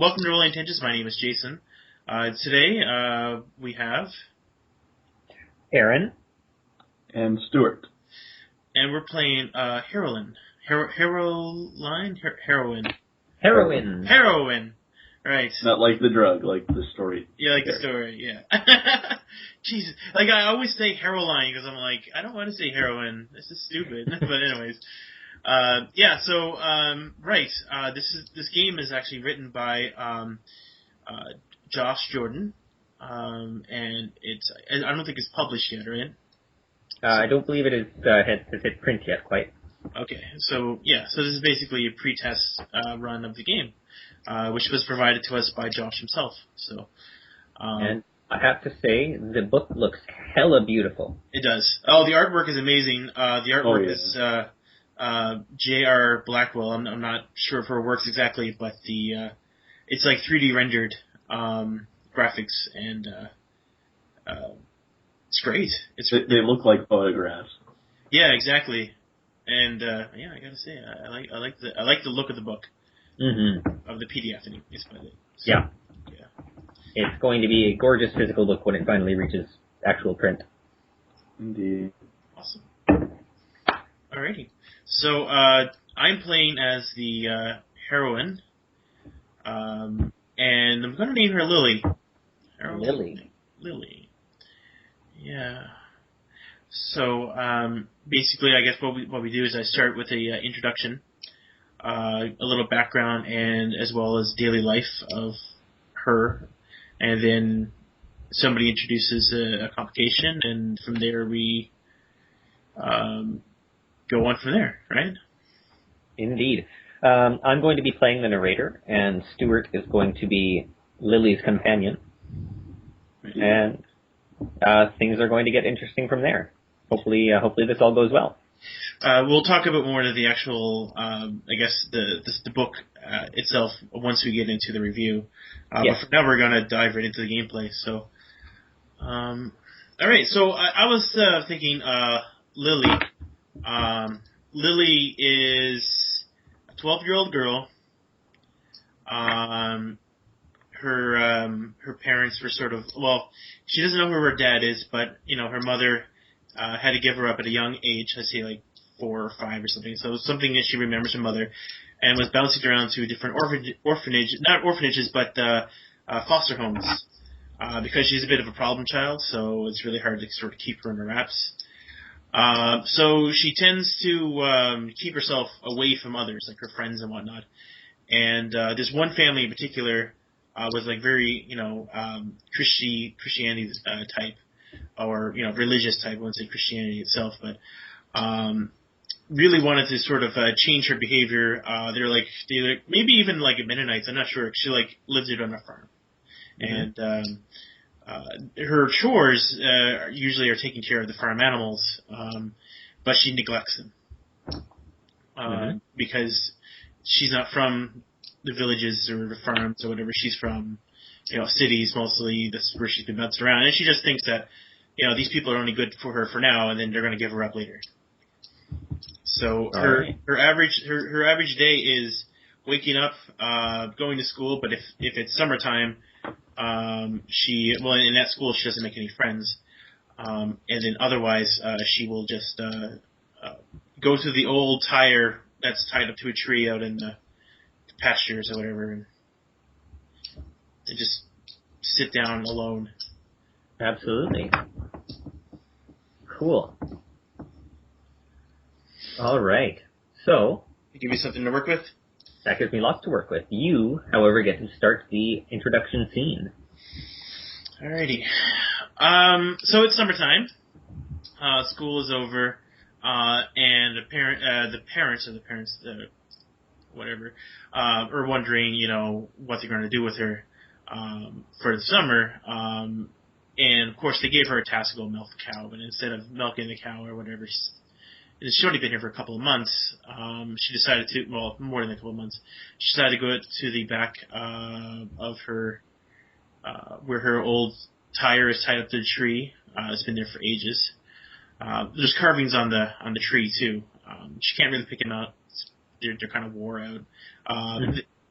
Welcome to Rolling Tangents. My name is Jason. Today we have Aaron and Steward, and we're playing Heroine. Heroine. Right. Not like the drug, like the story. Yeah, like the story. Yeah. Jesus, like I always say Heroine because I'm like I don't want to say heroin. This is stupid. But anyways. This game is actually written by Josh Jordan, and I don't think it's published yet, right? I don't believe it is has hit print yet quite. Okay, so this is basically a pre-test run of the game, which was provided to us by Josh himself. So, and I have to say the book looks hella beautiful. It does. Oh, the artwork is amazing. The artwork is. J.R. Blackwell. I'm not sure if it works exactly, but it's like 3D rendered graphics, and it's great. They look like photographs. Yeah, exactly. And I gotta say, I like the look of the book. Mm-hmm. Of the PDF, it's by the so, yeah. It's going to be a gorgeous physical book when it finally reaches actual print. Indeed. Awesome. Alrighty. So, I'm playing as the heroine, and I'm going to name her Lilly. Lilly. Yeah. So, basically, I guess what we do is I start with a introduction, a little background, and as well as daily life of her, and then somebody introduces a complication, and from there we go on from there, right? Indeed. I'm going to be playing the narrator, and Stewart is going to be Lily's companion. And things are going to get interesting from there. Hopefully this all goes well. We'll talk a bit more into the actual, the book itself once we get into the review. Yes. But for now, we're going to dive right into the gameplay. So, all right. So I was thinking, Lilly. Lilly is a 12-year-old girl. Her parents were sort of, she doesn't know who her dad is, but, her mother had to give her up at a young age, I'd say like 4 or 5 or something. So something that she remembers her mother, and was bouncing around to different not orphanages, but foster homes, because she's a bit of a problem child, so it's really hard to sort of keep her in her wraps. So she tends to keep herself away from others, like her friends and whatnot. And this one family in particular was like very, Christianity type, or religious type. I wouldn't say Christianity itself, but really wanted to sort of change her behavior. They're maybe even like Mennonites. I'm not sure. She lived it on a farm, mm-hmm. And her chores usually are taking care of the farm animals, but she neglects them because she's not from the villages or the farms or whatever. She's from cities mostly. That's where she's been bounced around, and she just thinks that these people are only good for her for now, and then they're going to give her up later. So her average day is waking up, going to school, but if it's summertime, in that school she doesn't make any friends, and then otherwise she will just go to the old tire that's tied up to a tree out in the pastures or whatever, and just sit down alone. Absolutely. Cool. All right. So, give you something to work with? That gives me lots to work with. You, however, get to start the introduction scene. Alrighty. So it's summertime. School is over, and the parents are wondering, what they're going to do with her for the summer. And of course, they gave her a task to go milk the cow, but instead of milking the cow or whatever, she's only been here for a couple of months. She decided more than a couple of months. She decided to go to the back of her, where her old tire is tied up to the tree. It's been there for ages. There's carvings on the tree too. She can't really pick them out. They're kind of wore out.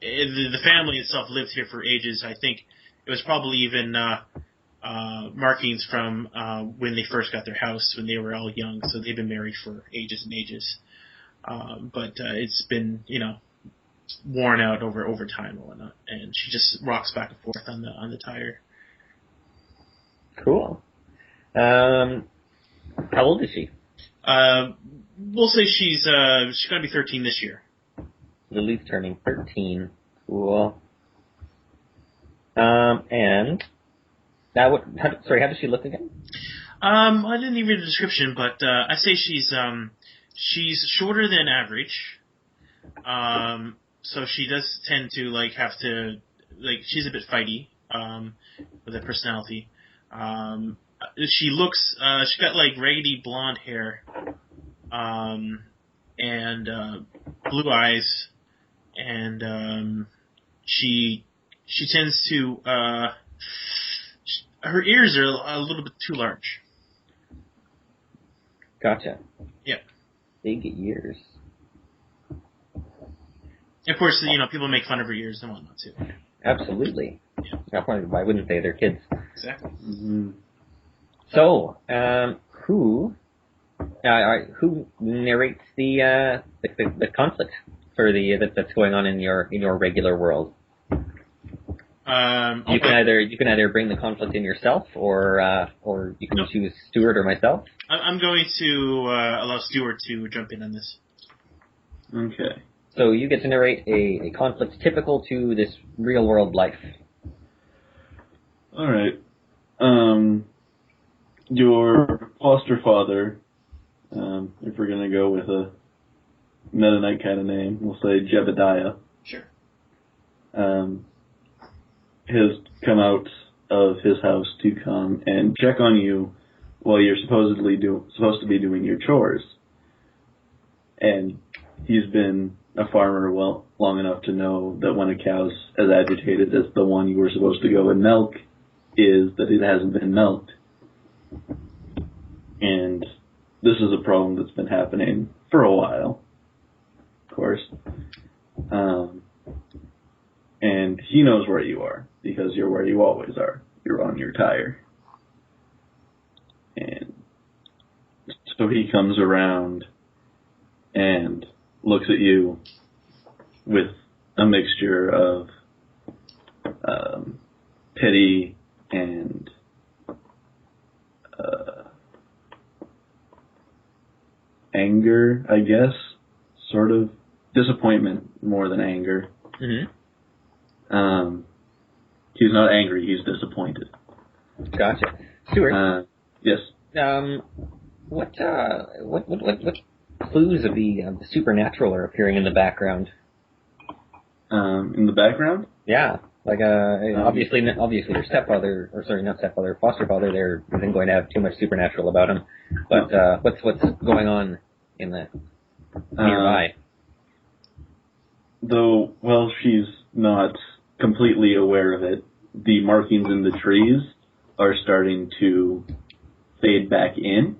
the family itself lived here for ages. I think it was probably even markings from when they first got their house when they were all young. So they've been married for ages and ages. But it's been, worn out over time and whatnot. And she just rocks back and forth on the tire. Cool. How old is she? We'll say she's going to be 13 this year. Lily's turning 13. Cool. And how does she look again? I didn't even read the description, but I say she's shorter than average. So she does tend to have to she's a bit fighty with her personality. She looks she got raggedy blonde hair, and blue eyes, and she tends to her ears are a little bit too large. Gotcha. Yeah. Big ears. Of course, people make fun of her ears and whatnot too. Absolutely. Yeah. Why wouldn't they? They're kids. Exactly. Mm-hmm. So, who narrates the conflict for that's going on in your regular world? You can either bring the conflict in yourself, or you can choose Steward or myself. I'm going to allow Steward to jump in on this. Okay. So you get to narrate a conflict typical to this real world life. All right. Your foster father, if we're gonna go with a Meta Knight kind of name, we'll say Jebediah. Sure. Has come out of his house to come and check on you while you're supposed to be doing your chores. And he's been a farmer long enough to know that when a cow's as agitated as the one you were supposed to go and milk is that it hasn't been milked. And this is a problem that's been happening for a while, of course. And he knows where you are, because you're where you always are. You're on your tire. And so he comes around and looks at you with a mixture of pity and anger, I guess. Sort of disappointment more than anger. Mm-hmm. He's not angry, he's disappointed. Gotcha. Stewart. Yes. What clues of the supernatural are appearing in the background? In the background? Yeah. Obviously your stepfather, foster father there isn't going to have too much supernatural about him. But what's going on in the nearby? Though, well, she's not completely aware of it, the markings in the trees are starting to fade back in,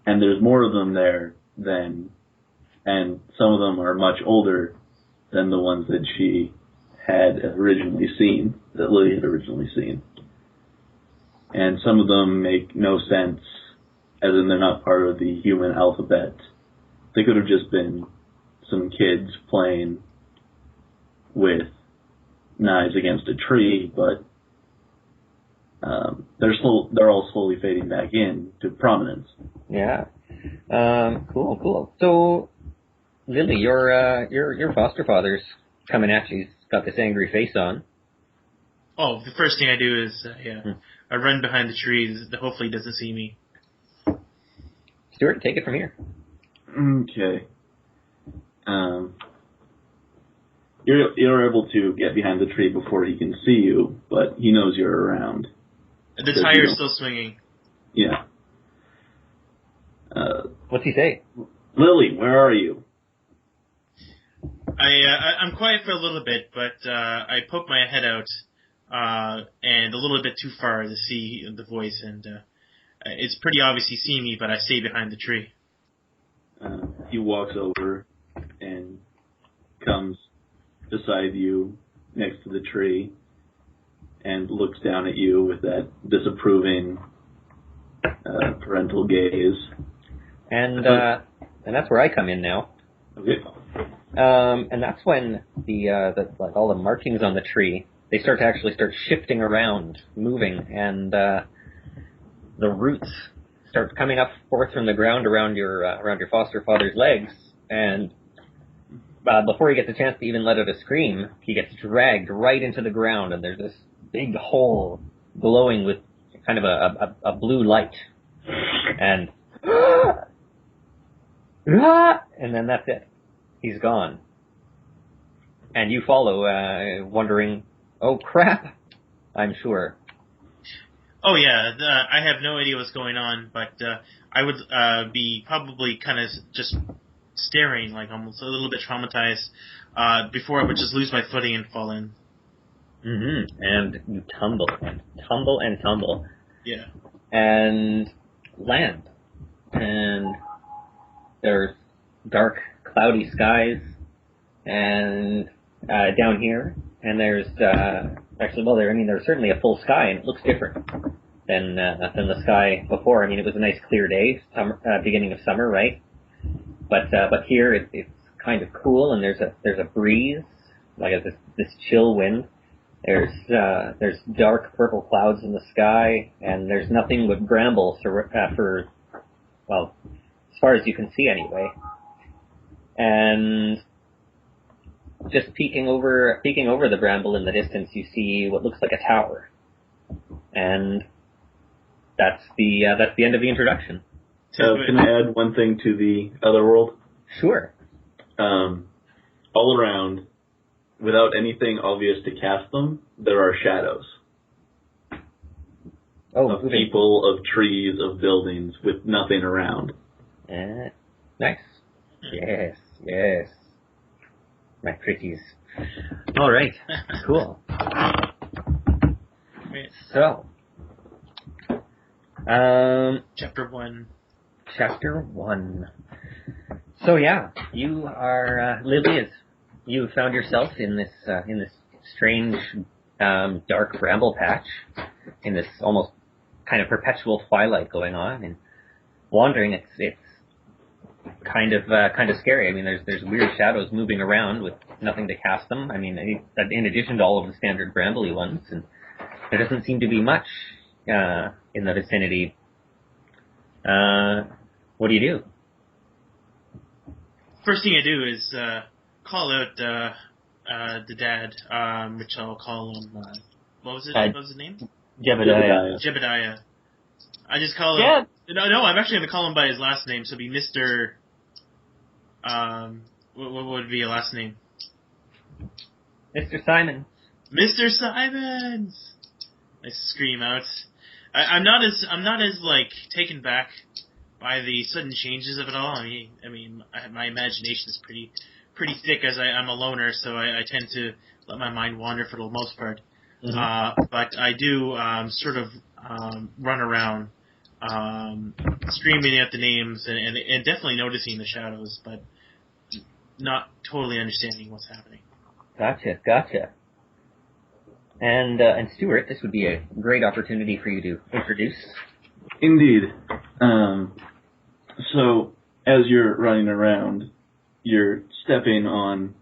and there's more of them there and some of them are much older than the ones that she had originally seen, that Lilly had originally seen. And some of them make no sense, as in they're not part of the human alphabet. They could have just been some kids playing with knives against a tree, but they're all slowly fading back in to prominence. Yeah. Cool. So, Lilly, your foster father's coming at you. He's got this angry face on. Oh, the first thing I do is I run behind the trees. Hopefully he doesn't see me. Stewart, take it from here. Okay. You're able to get behind the tree before he can see you, but he knows you're around. The tire's still swinging. Yeah. What's he say? Lilly, where are you? I'm quiet for a little bit, but I poke my head out and a little bit too far to see the voice, and it's pretty obvious he's seeing me, but I stay behind the tree. He walks over and comes beside you next to the tree and looks down at you with that disapproving parental gaze. And that's where I come in now. Okay. And that's when the like all the markings on the tree, they start shifting around, moving, and the roots start coming up forth from the ground around your foster father's legs, and before he gets a chance to even let out a scream, he gets dragged right into the ground, and there's this big hole glowing with kind of a blue light, and and then that's it. He's gone. And you follow, wondering, oh crap, I'm sure. Oh yeah, I have no idea what's going on, but I would be probably kind of just staring, like almost a little bit traumatized, before I would just lose my footing and fall in. Mm-hmm. And you tumble and tumble and tumble. Yeah. And land. And there's dark, cloudy skies, and down here, and there's there's certainly a full sky, and it looks different than the sky before. I mean, it was a nice clear day, beginning of summer, right? But here it's kind of cool, and there's a breeze, like this chill wind. There's dark purple clouds in the sky, and there's nothing but bramble for as far as you can see anyway. And just peeking over the bramble in the distance, you see what looks like a tower, and that's the end of the introduction. Can I add one thing to the other world? Sure. All around, without anything obvious to cast them, there are shadows. Of people, of trees, of buildings, with nothing around. Nice. Yes. My pretties. All right. Cool. So, Chapter 1. So yeah, you are Lilly. You found yourself in this strange dark bramble patch, in this almost kind of perpetual twilight going on, and wandering. It's kind of scary. I mean, there's weird shadows moving around with nothing to cast them. I mean, in addition to all of the standard brambly ones, and there doesn't seem to be much in the vicinity. What do you do? First thing I do is call out the dad, which I'll call him. What was his name? Jebediah. I just call him. No, I'm actually going to call him by his last name, so it'd be Mr. What would be your last name? Mr. Simon. Mr. Simons! I scream out. I'm not as like taken back by the sudden changes of it all. I mean, my imagination is pretty thick, as I'm a loner, so I tend to let my mind wander for the most part. Mm-hmm. But I do sort of run around, screaming at the names and definitely noticing the shadows, but not totally understanding what's happening. Gotcha. And Stewart, this would be a great opportunity for you to introduce. Indeed. So, as you're running around, you're stepping on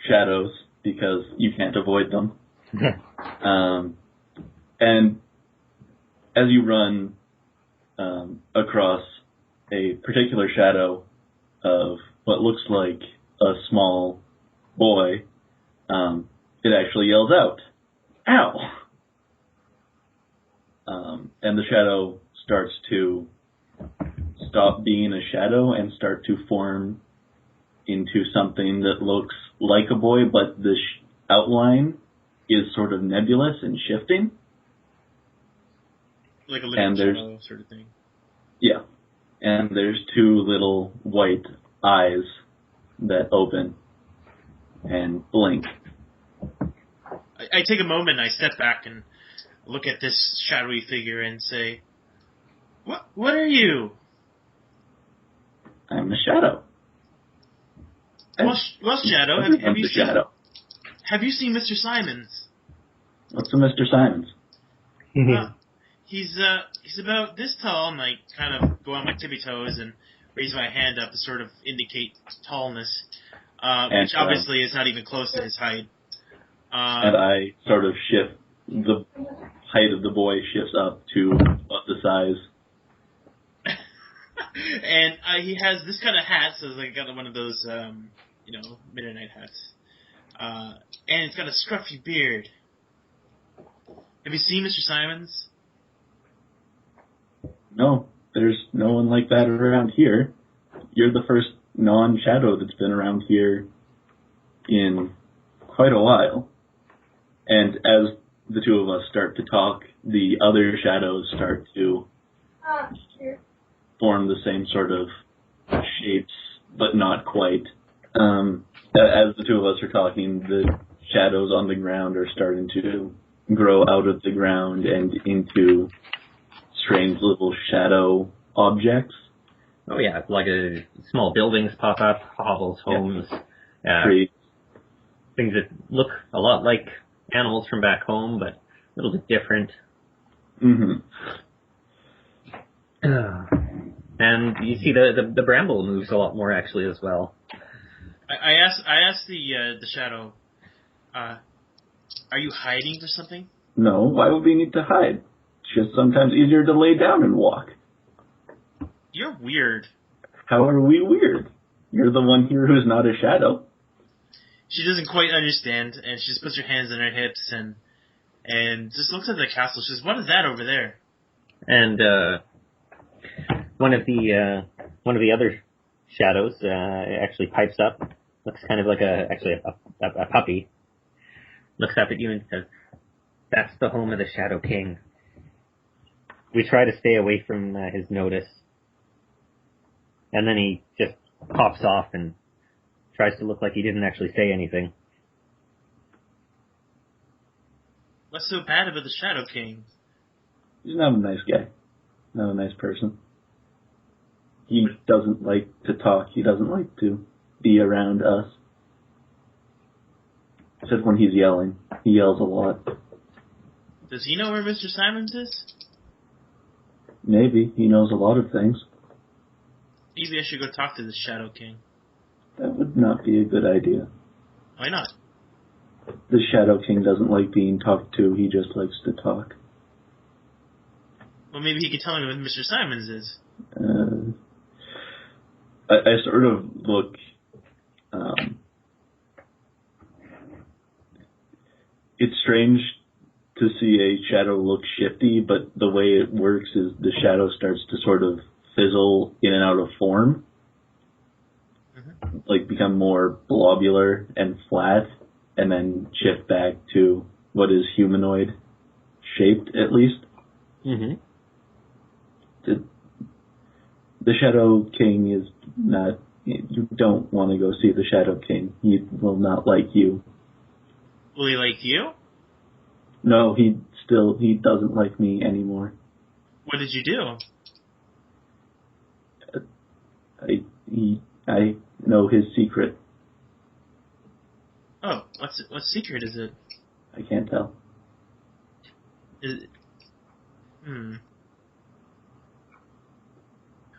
shadows because you can't avoid them. And as you run across a particular shadow of what looks like a small boy, it actually yells out, "Ow!" And the shadow starts to stop being a shadow and start to form into something that looks like a boy, but the outline is sort of nebulous and shifting. Like a little shadow sort of thing. Yeah. And there's two little white eyes that open and blink. I take a moment and I step back and look at this shadowy figure and say, What are you? I'm the shadow. Well, Shadow, have you seen... Shadow. have you seen Mr. Simons? What's a Mr. Simons? He's about this tall, and I kind of go on my tippy toes and raise my hand up to sort of indicate tallness, which obviously is not even close to his height. And I sort of shift, the height of the boy shifts up to about the size. And he has this kind of hat, so like got one of those, Mennonite hats. And it's got a scruffy beard. Have you seen Mr. Simons? No, there's no one like that around here. You're the first non-shadow that's been around here in quite a while. And as the two of us start to talk, the other shadows start to form the same sort of shapes, but not quite. As the two of us are talking, the shadows on the ground are starting to grow out of the ground and into strange little shadow objects. Oh yeah, like small buildings pop up, hovels, homes, Trees. things that look a lot like animals from back home, but a little bit different. Mm-hmm. And you see the bramble moves a lot more actually as well. I asked the shadow, are you hiding for something? No, why would we need to hide? It's just sometimes easier to lay down and walk. You're weird. How are we weird? You're the one here who's not a shadow. She doesn't quite understand, and she just puts her hands on her hips and just looks at the castle. She says, "What is that over there?" And one of the other shadows actually pipes up. Looks kind of like a puppy. Looks up at you and says, "That's the home of the Shadow King. We try to stay away from his notice." And then he just pops off and tries to look like he didn't actually say anything. What's so bad about the Shadow King? He's not a nice guy. Not a nice person. He doesn't like to talk. He doesn't like to be around us. Except when he's yelling. He yells a lot. Does he know where Mr. Simons is? Maybe. He knows a lot of things. Maybe I should go talk to the Shadow King. That would not be a good idea. Why not? The Shadow King doesn't like being talked to. He just likes to talk. Well, maybe he can tell me where Mr. Simons is. I sort of look... it's strange to see a shadow look shifty, but the way it works is the shadow starts to sort of fizzle in and out of form. Mm-hmm. Like become more globular and flat, and then shift back to what is humanoid shaped, at least. Mm-hmm. The Shadow King is not... You don't want to go see the Shadow King. He will not like you. Will he like you? No, he doesn't like me anymore. What did you do? I know his secret. Oh, what secret is it? I can't tell.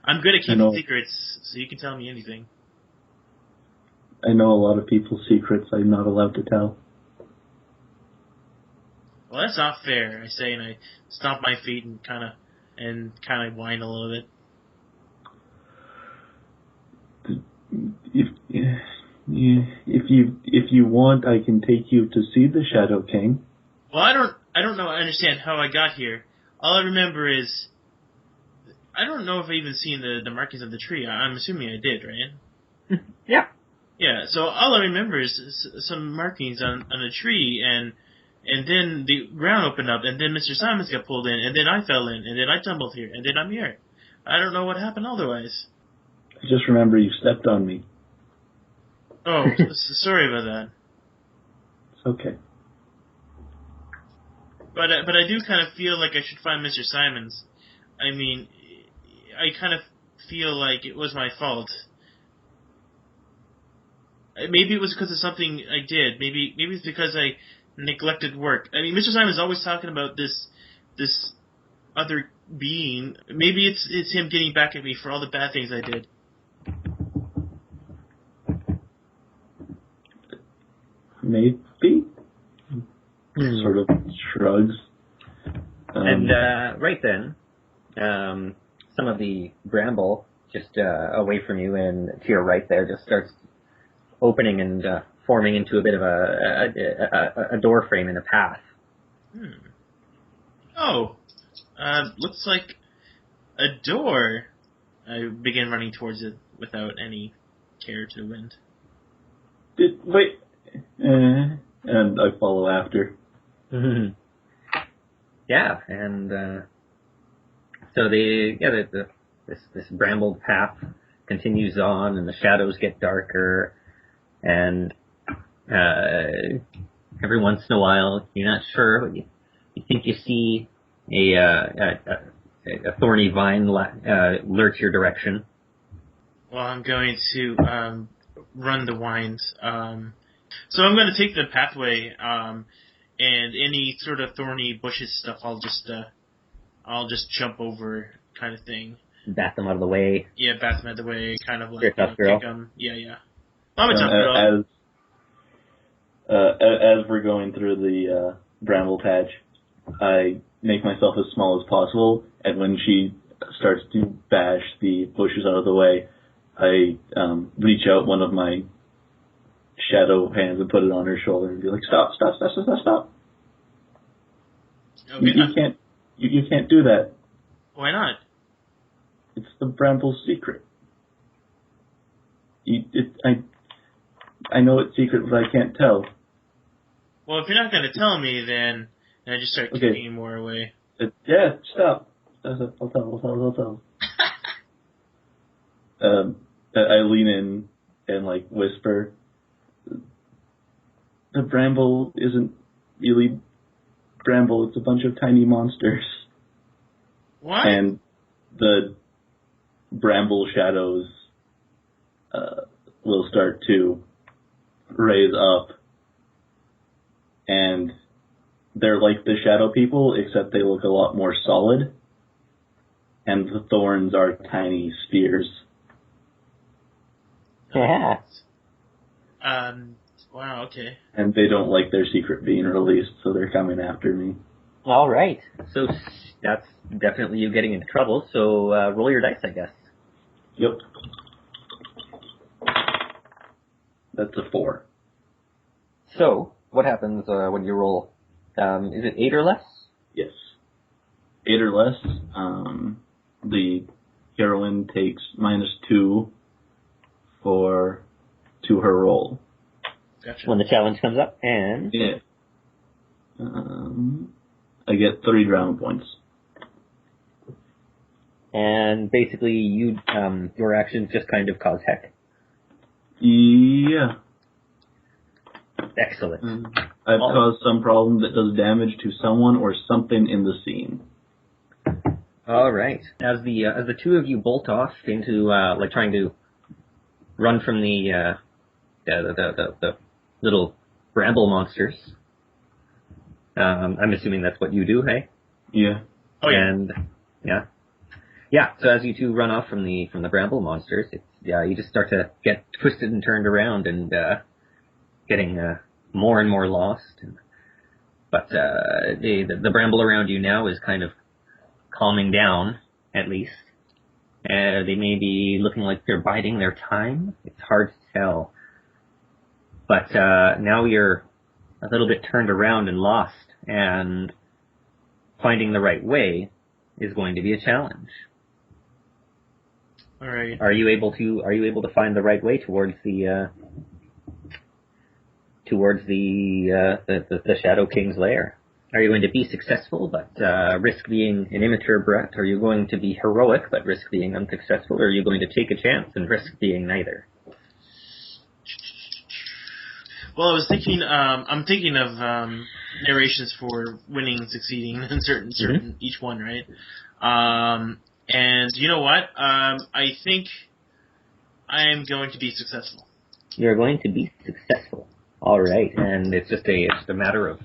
I'm good at keeping secrets, so you can tell me anything. I know a lot of people's secrets I'm not allowed to tell. Well, that's not fair, I say, and I stomp my feet and kind of whine a little bit. If you want, I can take you to see the Shadow King. Well, I don't know. I understand how I got here. All I remember is I don't know if I even seen the markings of the tree. I'm assuming I did, right? Yeah. Yeah. So all I remember is some markings on a tree, and then the ground opened up, and then Mr. Simons got pulled in, and then I fell in, and then I tumbled here, and then I'm here. I don't know what happened otherwise. I just remember you stepped on me. Oh, sorry about that. It's okay. But I do kind of feel like I should find Mr. Simons. I mean, I kind of feel like it was my fault. Maybe it was because of something I did. Maybe it's because I neglected work. I mean, Mr. Simon's always talking about this other being. Maybe it's him getting back at me for all the bad things I did. Maybe. Sort of shrugs. And right then, some of the bramble just away from you and to your right there just starts opening and forming into a bit of a door frame in a path. Oh, looks like a door. I begin running towards it without any care to the wind. Wait. And I follow after. Yeah, and so this brambled path continues on, and the shadows get darker, and every once in a while, you're not sure, but you think you see a thorny vine lurch your direction. Well, I'm going to run the winds. So I'm going to take the pathway, and any sort of thorny bushes stuff, I'll just jump over, kind of thing. Bat them out of the way. Yeah, bat them out of the way, kind of like You're a tough girl. kick them. Yeah. I'm a tough girl. As we're going through the bramble patch, I make myself as small as possible, and when she starts to bash the bushes out of the way, I reach out one of my shadow hands and put it on her shoulder and be like, stop. Okay. You can't do that. Why not? It's the bramble's secret. I know it's secret, but I can't tell. Well, if you're not going to tell me, then I just start kicking more away. Yeah, stop. I'll tell. I lean in and like whisper, the bramble isn't really bramble, it's a bunch of tiny monsters. What? And the bramble shadows will start to raise up, and they're like the shadow people, except they look a lot more solid, and the thorns are tiny spears. Yeah. Wow, okay. And they don't like their secret being released, so they're coming after me. All right. So that's definitely you getting into trouble. So roll your dice, I guess. Yep. That's a 4. So what happens when you roll? Is it 8 or less? Yes. 8 or less. The heroine takes -2 to her roll. Gotcha. When the challenge comes up, and Yeah. I get 3 drama points. And basically, you your actions just kind of cause heck. Yeah. Excellent. I've caused some problem that does damage to someone or something in the scene. All right. As the two of you bolt off into like trying to run from the little bramble monsters. I'm assuming that's what you do, hey? Yeah. Oh, yeah. And yeah. So as you two run off from the bramble monsters, you just start to get twisted and turned around and getting more and more lost. But the bramble around you now is kind of calming down, at least. They may be looking like they're biding their time. It's hard to tell. But now you're a little bit turned around and lost, and finding the right way is going to be a challenge. All right. Are you able to find the right way towards the Shadow King's lair? Are you going to be successful but risk being an immature brat? Are you going to be heroic but risk being unsuccessful? Or are you going to take a chance and risk being neither? Well, I'm thinking of narrations for winning and succeeding in certain each one, right? And you know what? I think I am going to be successful. You're going to be successful. All right, and it's just a matter of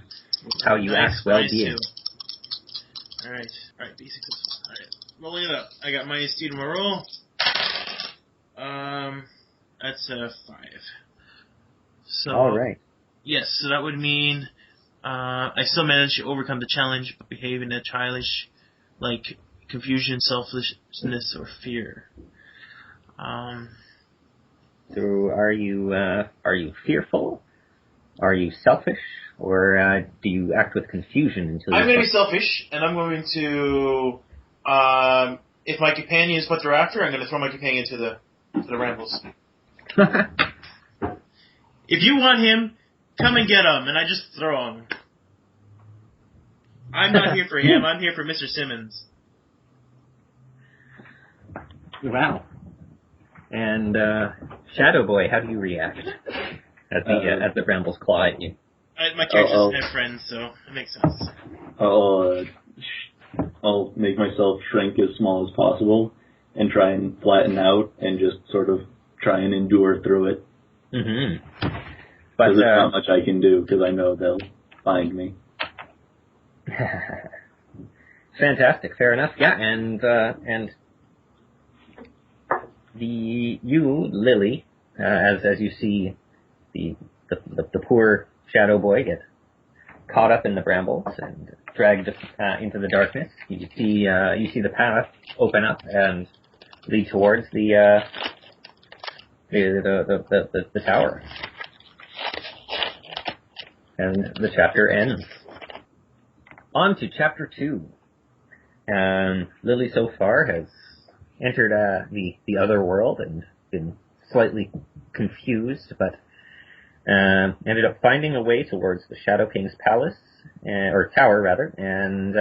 how you act while being. All right, be successful. All right, rolling it up. I got -2 to my roll. That's a 5. So, all right. Yes, so that would mean I still managed to overcome the challenge, but behave in a childish, like confusion, selfishness, or fear. So, are you fearful? Are you selfish, or do you act with confusion until? I'm going to be selfish, and I'm going to, if my companion is what they're after, I'm going to throw my companion to the rambles. If you want him, come and get him, and I just throw him. I'm not here for him. I'm here for Mr. Simmons. Wow. And Shadow Boy, how do you react as the brambles claw at you? My character doesn't have friends, so it makes sense. I'll make myself shrink as small as possible and try and flatten out and just sort of try and endure through it. Mm-hmm. Because there's not much I can do, because I know they'll find me. Fantastic, fair enough. Yeah, and you, Lilly, as you see the poor Shadow Boy get caught up in the brambles and dragged into the darkness, you see the path open up and lead towards the tower. And the chapter ends. On to chapter 2. Lilly so far has entered the other world and been slightly confused, but ended up finding a way towards the Shadow King's palace, or tower rather, and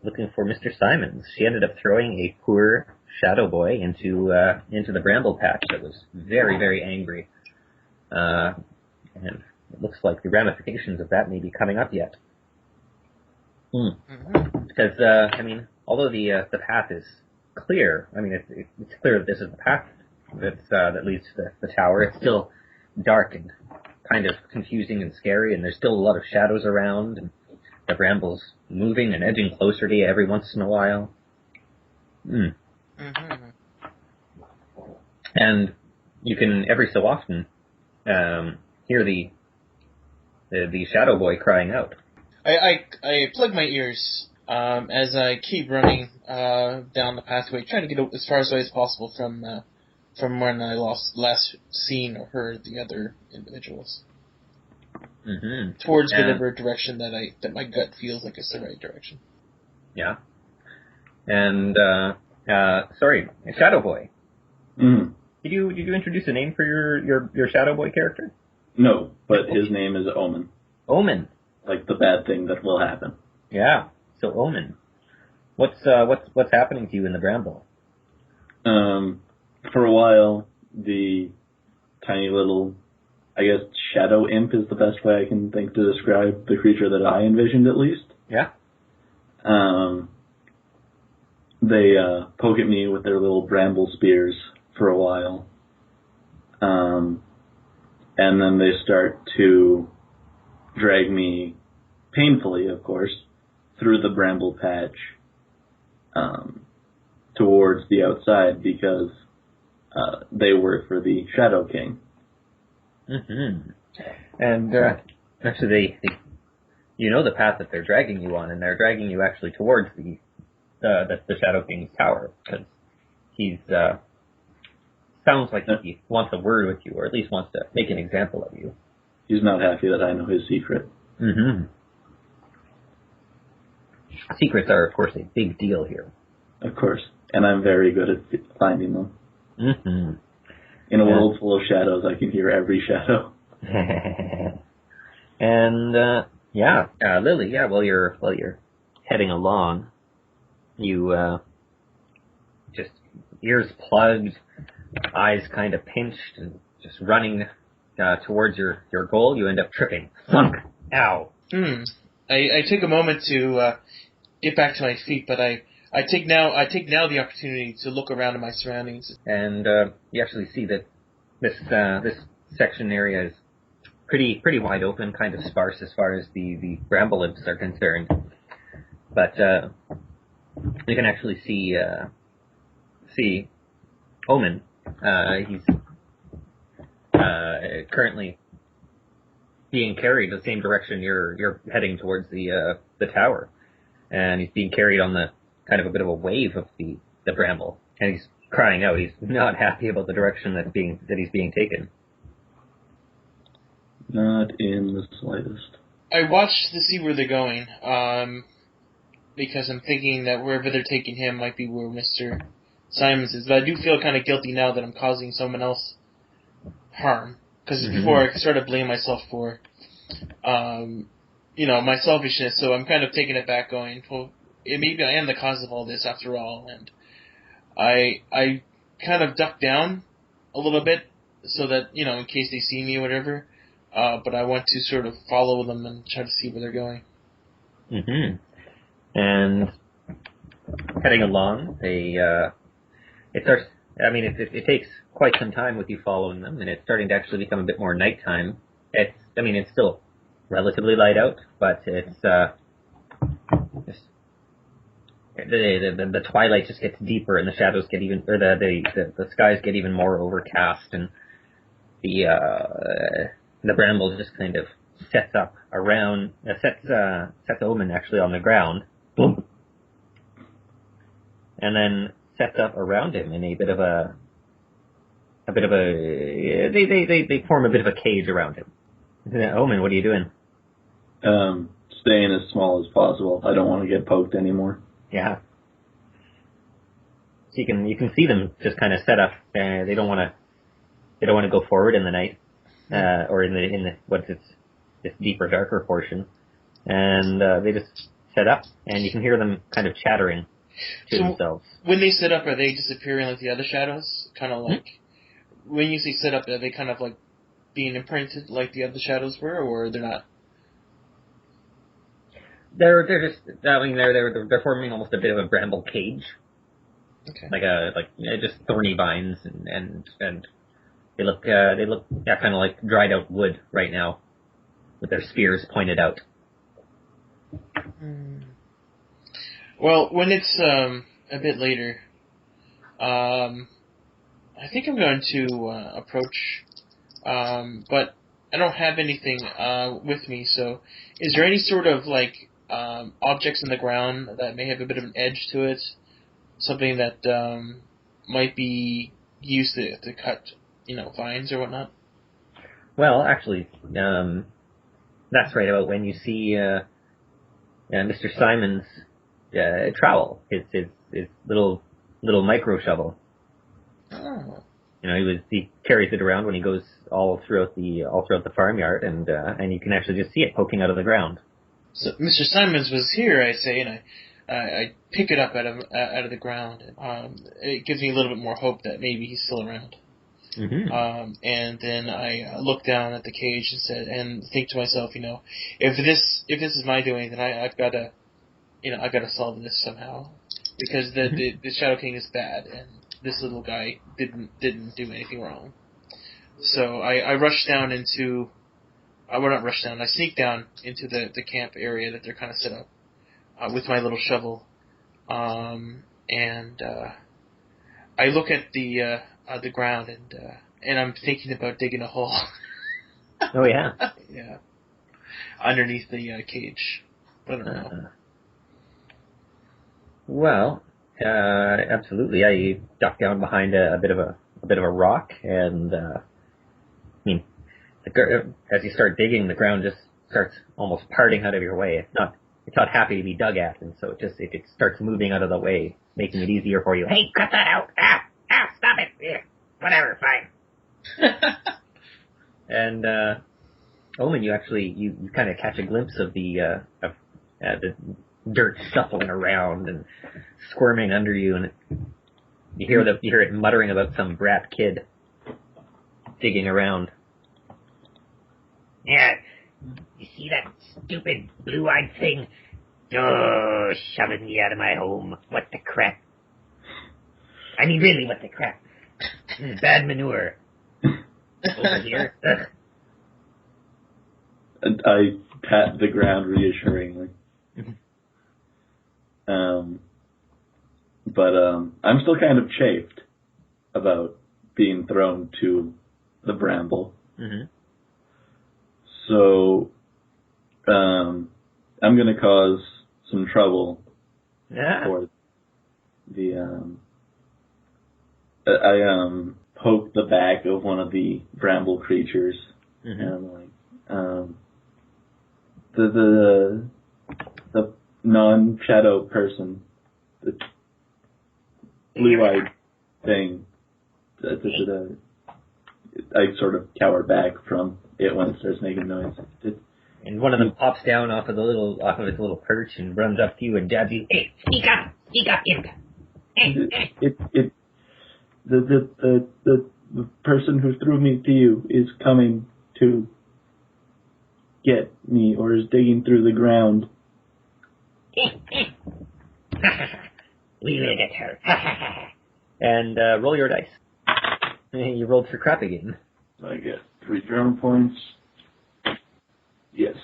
looking for Mr. Simons. She ended up throwing a poor Shadow Boy into the bramble patch that was very, very angry. And it looks like the ramifications of that may be coming up yet. Mm-hmm. Because, although the path is clear, it's clear that this is the path that leads to the tower, it's still dark and kind of confusing and scary, and there's still a lot of shadows around, and the brambles moving and edging closer to you every once in a while. Mm-hmm. And you can, every so often, hear the Shadow Boy crying out. I plug my ears as I keep running down the pathway, trying to get as far away as possible from when I last seen or heard the other individuals. Mm-hmm. Towards whatever direction that my gut feels like is the right direction. Yeah. And sorry, Shadow Boy. Mm. Did you introduce a name for your Shadow Boy character? No, but his name is Omen. Omen. Like the bad thing that will happen. Yeah. So Omen. What's happening to you in the bramble? For a while, the tiny little, I guess, shadow imp is the best way I can think to describe the creature that I envisioned, at least. Yeah. They poke at me with their little bramble spears for a while. And then they start to drag me, painfully, of course, through the bramble patch towards the outside because they work for the Shadow King. Mm-hmm. And actually, you know the path that they're dragging you on, and they're dragging you actually towards the Shadow King's tower, because he's sounds like he wants a word with you, or at least wants to make an example of you. He's not happy that I know his secret. Mm-hmm. Secrets are, of course, a big deal here. Of course. And I'm very good at finding them. Mm-hmm. In a world full of shadows, I can hear every shadow. And, Lilly, while you're heading along, you, just ears plugged, eyes kind of pinched, and just running towards your goal, you end up tripping. Thunk! Ow! I take a moment to get back to my feet, but I take now the opportunity to look around at my surroundings. And you actually see that this section area is pretty wide open, kind of sparse as far as the bramble lips are concerned. But you can actually see Omen. He's currently being carried the same direction you're heading towards the tower, and he's being carried on the kind of a bit of a wave of the bramble, and he's crying out. He's not happy about the direction that he's being taken. Not in the slightest. I watched to see where they're going, because I'm thinking that wherever they're taking him might be where Mr. Simons is. But I do feel kind of guilty now that I'm causing someone else harm. Because before I sort of blame myself for, my selfishness. So I'm kind of taking it back, going, well, maybe I am the cause of all this after all. And I kind of duck down a little bit so that, in case they see me or whatever. But I want to sort of follow them and try to see where they're going. Mm-hmm. And heading along, it starts. I mean, it takes quite some time with you following them, and it's starting to actually become a bit more nighttime. It's still relatively light out, but it's the twilight just gets deeper, and the shadows get even, or the skies get even more overcast, and the bramble just kind of sets up around, sets Omen actually on the ground, boom, and then sets up around him in a bit of a they form a bit of a cage around him. Omen, what are you doing? Staying as small as possible. I don't want to get poked anymore. Yeah. So you can see them just kind of set up. They don't want to go forward in the night, or in the what's this deeper, darker portion, and they just set up, and you can hear them kind of chattering to themselves. When they set up, are they disappearing like the other shadows? Kind of like when you say set up, are they kind of like being imprinted like the other shadows were, or they're not? They're just. I mean, they're forming almost a bit of a bramble cage. Okay. Just thorny vines and they look kind of like dried out wood right now, with their spears pointed out. Well, when it's a bit later, I think I'm going to approach, but I don't have anything with me. So, is there any sort of objects in the ground that may have a bit of an edge to it? Something that might be used to cut, vines or whatnot? Well, actually, that's right about when you see Mr. Simon's trowel, his little micro shovel. Oh. He carries it around when he goes all throughout the farmyard, and you can actually just see it poking out of the ground. So Mr. Simons was here, I say, and I pick it up out of the ground. It gives me a little bit more hope that maybe he's still around. Mm-hmm. And then I look down at the cage and think to myself, if this is my doing, then I've got to solve this somehow, because the Shadow King is bad, and this little guy didn't do anything wrong. So I rush down into, I sneak down into the camp area that they're kind of set up with my little shovel, and I look at the ground, and I'm thinking about digging a hole. Oh yeah. Yeah. Underneath the cage. I don't know. Well, absolutely. I duck down behind a bit of a rock, and as you start digging, the ground just starts almost parting out of your way. It's not happy to be dug at, and so it starts moving out of the way, making it easier for you. Hey, cut that out! Ow, stop it! Yeah, whatever, fine. And Omen, you kind of catch a glimpse of the dirt shuffling around and squirming under you, and you hear it muttering about some brat kid digging around. Yeah, you see that stupid blue-eyed thing? Oh, shoving me out of my home. What the crap? I mean, really, what the crap? Bad manure. Over here. And I pat the ground reassuringly. But I'm still kind of chafed about being thrown to the bramble. Mm-hmm. So I'm going to cause some trouble for the... I poke the back of one of the bramble creatures, and I'm like, the non-shadow person, the blue-eyed thing, I sort of cower back from it when it starts making noise. And one of them pops down off of its little perch and runs up to you and jabs you. Hey, speak up, imp. The person who threw me to you is coming to get me, or is digging through the ground. We will get her. And roll your dice. You rolled for crap again. I get 3 drama points. Yes.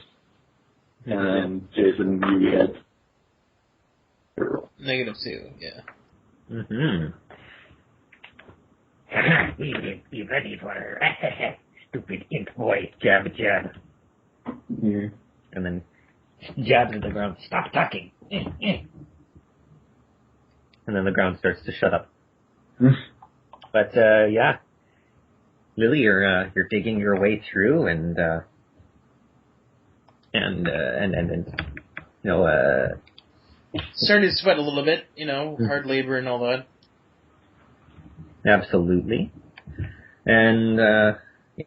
And then, Jason, you get... -2, yeah. Mm-hmm. We will be ready for her. Stupid imp boy. Jab. Yeah. And then jabs at the ground. Stop talking. And then the ground starts to shut up. But yeah, Lily, you're digging your way through, and you know, starting to sweat a little bit, you know, hard labor and all that. Absolutely. And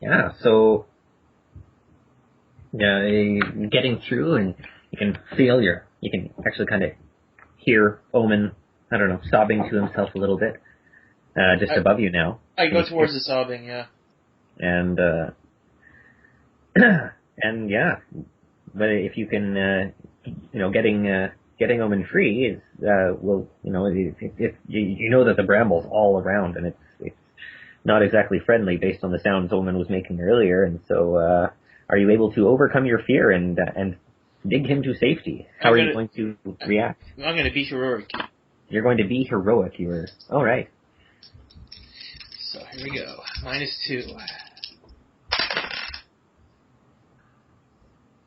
yeah, so yeah, getting through, and you can feel you can actually kind of hear Omen, I don't know, sobbing to himself a little bit, just above you now. I go towards the sobbing, yeah. And and yeah, but if you can, you know, getting Omen free is, well, you know, you know that the bramble's all around, and it's not exactly friendly based on the sounds Omen was making earlier, and so are you able to overcome your fear and dig him to safety? How are you going to react? I'm going to be heroic. You're going to be heroic. All right. So here we go. -2.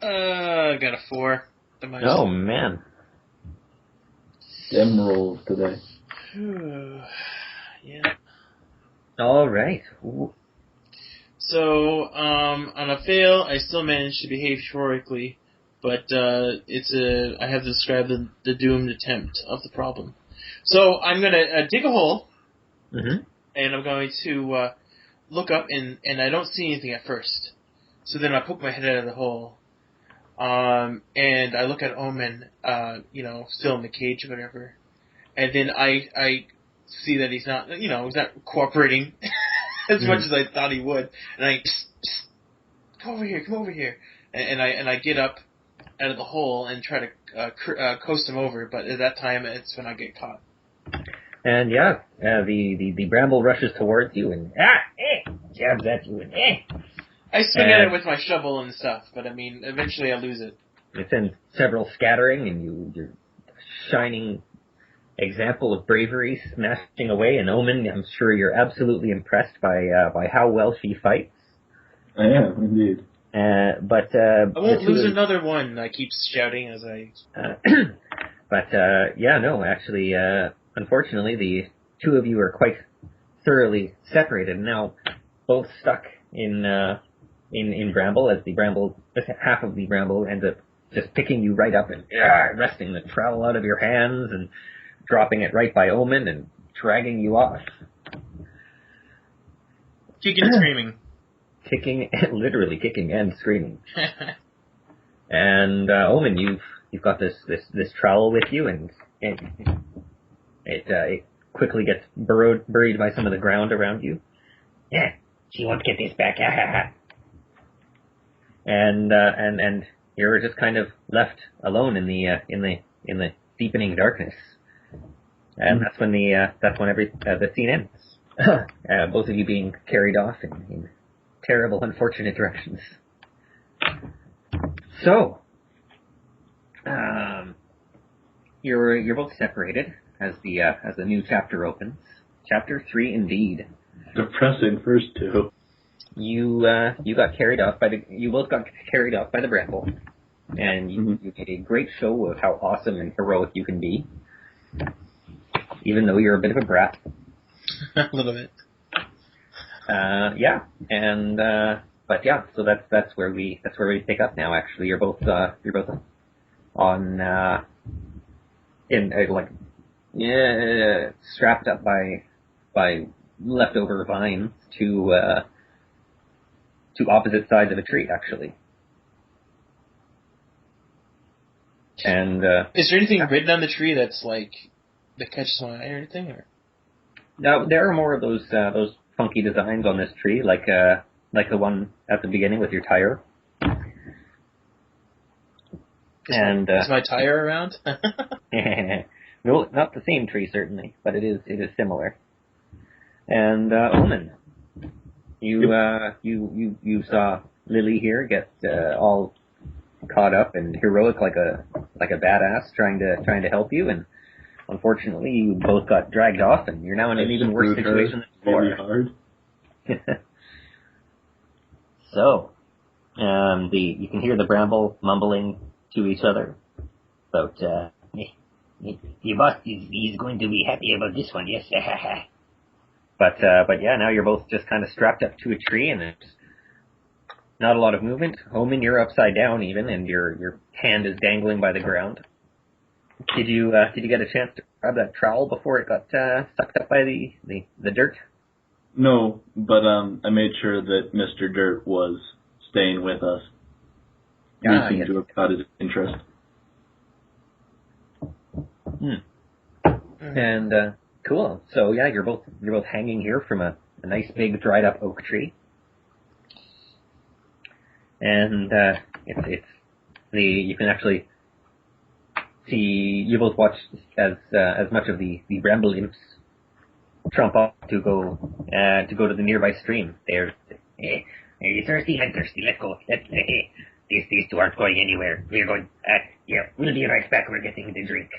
I got a 4. Oh man. Them rolls today. Yeah. All right. So, on a fail, I still managed to behave heroically, but I have to describe the doomed attempt of the problem. So I'm gonna dig a hole, and I'm going to look up, and I don't see anything at first. So then I poke my head out of the hole, and I look at Omen, you know, still in the cage or whatever, and then I see that he's not cooperating as much as I thought he would, and I come over here, and I get up out of the hole and try to coast him over, but at that time it's when I get caught. And yeah, the bramble rushes towards you and jabs at you and I swing at it with my shovel and stuff, but I mean, eventually I lose it. It sends several scattering, and you're shining example of bravery smashing away. And Omen, I'm sure you're absolutely impressed by how well she fights. I am, indeed. But I won't lose another one. I keep shouting as I. But yeah, no, actually, unfortunately, the two of you are quite thoroughly separated now, both stuck in bramble, as half of the bramble ends up just picking you right up and wresting the trowel out of your hands and dropping it right by Omen and dragging you off. Kicking and screaming. Literally kicking and screaming. And Omen, you've got this trowel with you, and it quickly gets buried by some of the ground around you. Yeah, she won't get this back. And you're just kind of left alone in the deepening darkness. And that's when the scene ends. Both of you being carried off in terrible, unfortunate directions. So, you're both separated as the new chapter opens. Chapter 3, indeed. Depressing first two. You both got carried off by the bramble, and you made a great show of how awesome and heroic you can be, even though you're a bit of a brat. A little bit. But yeah, so that's where we pick up now. Actually, you're both on strapped up by leftover vines to opposite sides of a tree, actually. And is there anything written on the tree that's like that catches my eye or anything? Or? Now there are more of those funky designs on this tree, like the one at the beginning with your tire. Is my tire around? No, not the same tree certainly, but it is similar. And Omen, you saw Lilly here get all caught up and heroic like a badass trying to help you, and unfortunately you both got dragged off, and you're now in an even worse situation than before. Really hard. So, you can hear the bramble mumbling to each other about your boss he's going to be happy about this one, yes. But yeah, now you're both just kind of strapped up to a tree, and there's not a lot of movement. Omen, you're upside down even, and your hand is dangling by the ground. Did you get a chance to grab that trowel before it got sucked up by the dirt? No, but I made sure that Mr. Dirt was staying with us. We seem to have caught his interest. And cool. So yeah, you're both hanging here from a nice big dried up oak tree. And you can actually see, you both watch as much of the bramble imps trump off to go to the nearby stream. Are you thirsty? I'm thirsty. Let's go. These two aren't going anywhere. We're going. We'll be right back. We're getting the drink.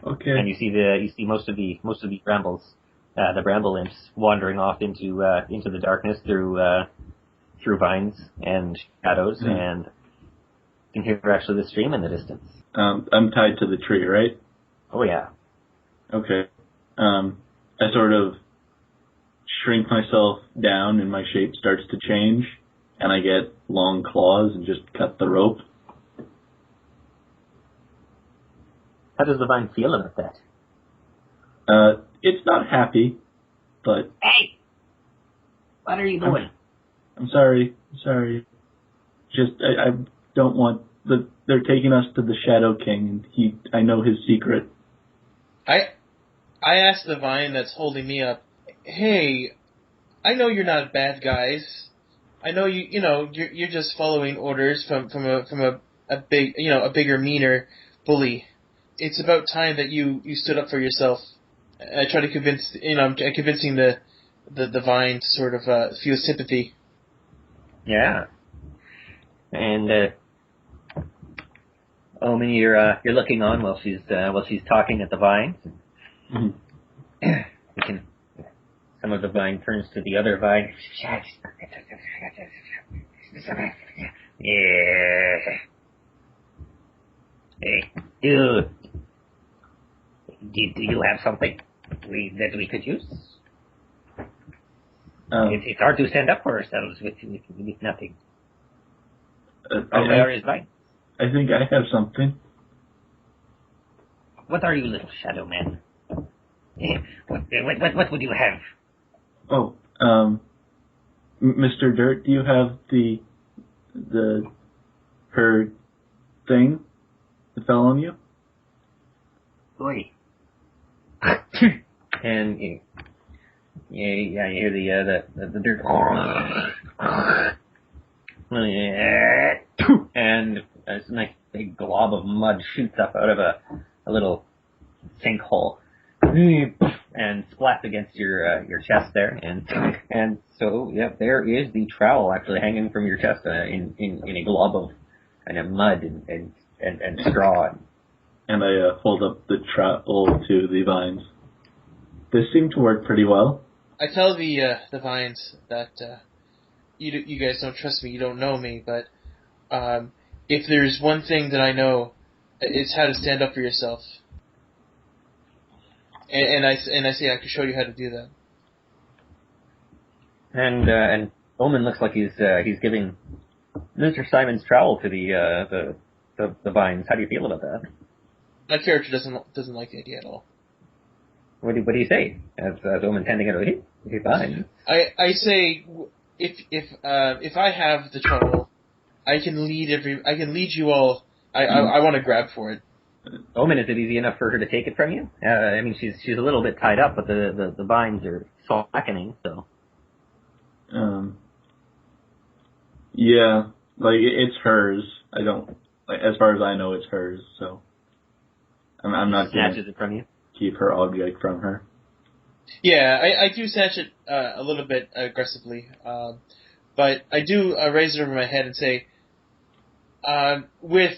Okay. And you see most of the brambles, the bramble imps wandering off into the darkness through vines and shadows, and you can hear actually the stream in the distance. I'm tied to the tree, right? Oh yeah. Okay. I sort of shrink myself down and my shape starts to change, and I get long claws and just cut the rope. How does the vine feel about that? It's not happy, but... Hey! What are you doing? I'm sorry. Just, I don't want... They're taking us to the Shadow King, and I know his secret. I asked the vine that's holding me up, hey, I know you're not bad guys. I know you're just following orders from a bigger, meaner bully. It's about time that you stood up for yourself. I try to convince, I'm convincing the vine to sort of feel sympathy. Yeah. And Omen, you're looking on while she's talking at the vine. Mm-hmm. Some of the vine turns to the other vine. Yeah. Hey, dude. Do you have something that we could use? It's hard to stand up for ourselves with nothing. Where is mine? I think I have something. What are you, little shadow man? What would you have? Oh, Mr. Dirt, do you have her thing that fell on you? Oi. And you hear the dirt. And a nice big glob of mud shoots up out of a little sinkhole. and splats against your chest there, and so yep, there is the trowel actually hanging from your chest in a glob of kind of mud and straw. And I hold up the trowel to the vines. This seemed to work pretty well. I tell the vines that you guys don't trust me, you don't know me, but if there's one thing that I know, it's how to stand up for yourself. And I say I can show you how to do that. And Omen looks like he's giving Mr. Simon's trowel to the vines. How do you feel about that? My character doesn't like the idea at all. What do you say as Omen handing it over? Hey, fine. I say if I have the trowel, I can lead you all. I want to grab for it. Omen, is it easy enough for her to take it from you? I mean, she's a little bit tied up, but the vines are slackening, so. Yeah, like it's hers. I don't, like, as far as I know, it's hers. So I'm not gonna snatches it from you. Keep her object from her. Yeah, I do snatch it a little bit aggressively, but I do raise it over my head and say, with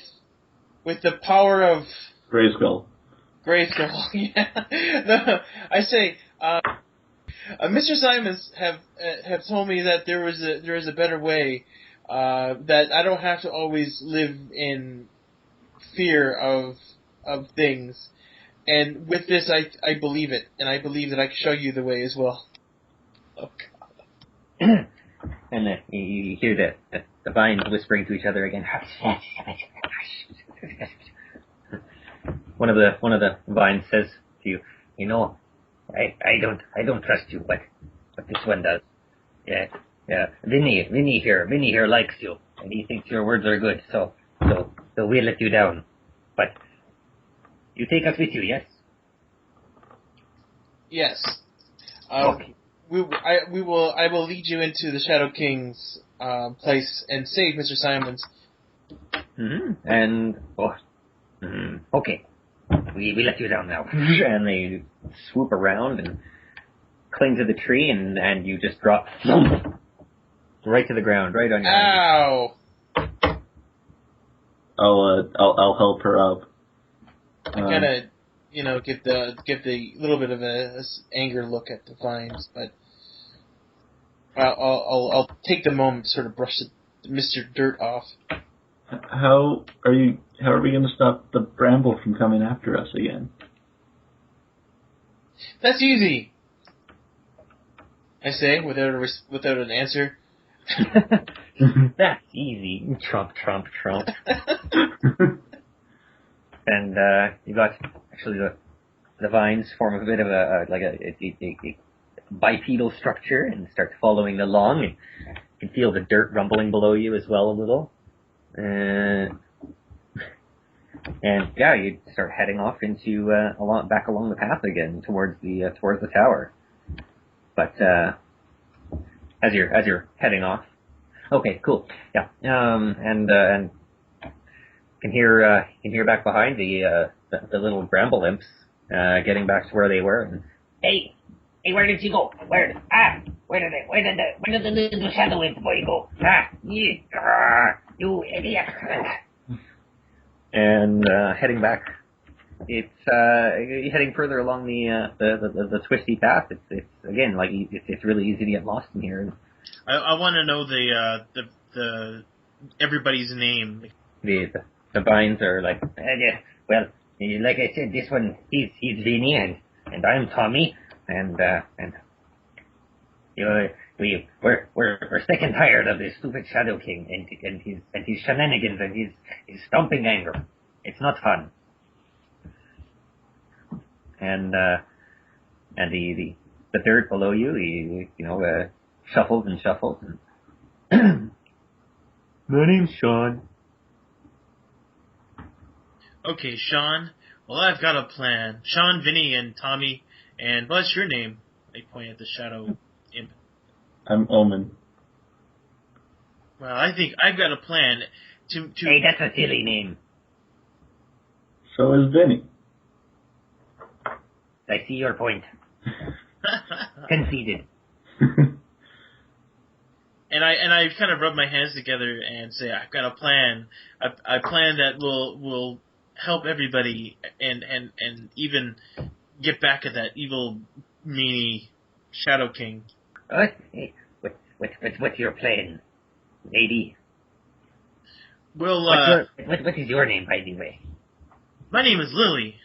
the power of Grayskull, yeah. No, I say, Mr. Simons have told me that there is a better way, that I don't have to always live in fear of things. And with this, I believe it, and I believe that I can show you the way as well. Oh God! And you hear the vines whispering to each other again. One of the vines says to you, "You know, I don't trust you, but this one does. Yeah. Vinny here likes you, and he thinks your words are good. So we'll let you down, but you take us with you, yes? Yes. Okay. I will lead you into the Shadow King's place and save Mr. Simons. Mm-hmm. And okay, we let you down now. And they swoop around and cling to the tree, and you just drop right to the ground, right on your Ow! I'll help her up. I kind of, give the little bit of a anger look at the vines, but I'll take the moment to sort of brush the Mr. Dirt off. How are we going to stop the bramble from coming after us again? That's easy, I say without an answer. That's easy. Trump. And you got actually the vines form a bit of a bipedal structure and start following along, and you can feel the dirt rumbling below you as well a little. And yeah, you start heading off into back along the path again towards the tower. But as you're heading off, okay, cool, yeah, and can hear back behind the little bramble imps getting back to where they were. And, hey, where did you go? Where did the little shadow imp boy go? You idiot! And heading back, it's heading further along the twisty path. It's again like it's really easy to get lost in here. I want to know the everybody's name. The vines are like, well, like I said, this one he's Vinny and I'm Tommy, and we're sick and tired of this stupid Shadow King and his shenanigans and his stomping anger. It's not fun. And the dirt below you, shuffles and shuffles. And my name's Sean. Okay, Sean. Well, I've got a plan. Sean, Vinny, and Tommy, and what's your name? They point at the shadow imp. I'm Omen. Well, I think I've got a plan to... Hey, that's a silly name. So is Vinny. I see your point. Conceded. And I kind of rub my hands together and say, I've got a plan. A plan that will help everybody and even get back at that evil, meanie Shadow King. What's your plan, lady? Well, what is your name, by the way? my name is Lilly.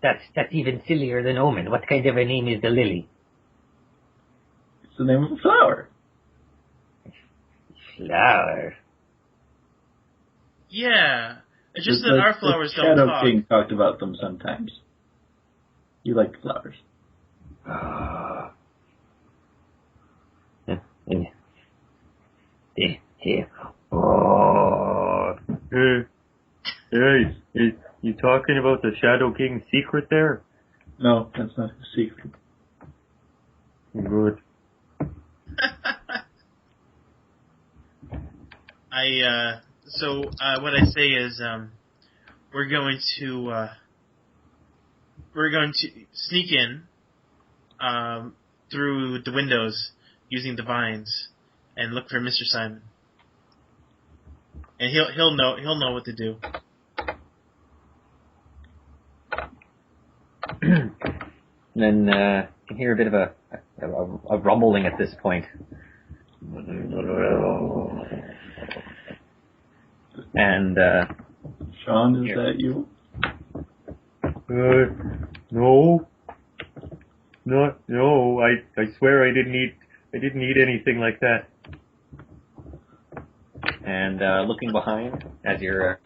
That's even sillier than Omen. What kind of a name is the Lily? It's the name of a flower. Flower. Yeah. It's just that our flowers don't Shadow talk. King talked about them sometimes. You like flowers. Hey, you talking about the Shadow King's secret there? No, that's not a secret. Good. What I say is, we're going to sneak in, through the windows using the vines and look for Mr. Simon. And he'll know what to do. Then you can hear a bit of a rumbling at this point. And Sean, is that you? No. I swear I didn't eat anything like that. And looking behind, as you're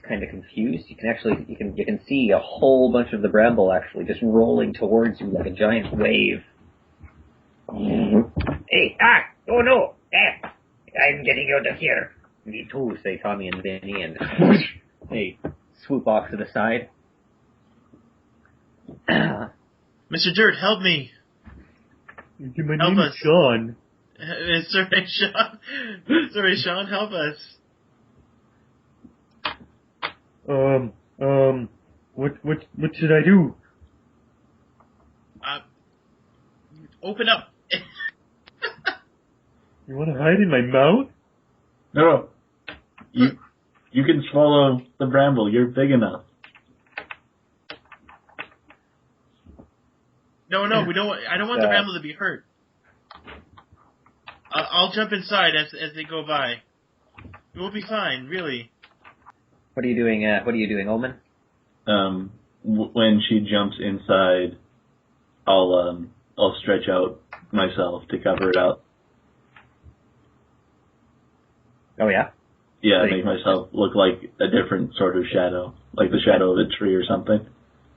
kind of confused, you can see a whole bunch of the bramble actually just rolling towards you like a giant wave. Hey! Oh no! I'm getting out of here. Me too, say Tommy and Vinny, and they swoop off to the side. Mr. Dirt, help me! My name is Sean. Sorry, Sean, help us. What should I do? Open up. You want to hide in my mouth? No. You can swallow the bramble. You're big enough. No, we don't. I don't want the bramble to be hurt. I'll jump inside as they go by. We'll be fine, really. What are you doing? Omen? When she jumps inside, I'll stretch out myself to cover it up. Oh yeah? Yeah, make myself look like a different sort of shadow, like the shadow of a tree or something.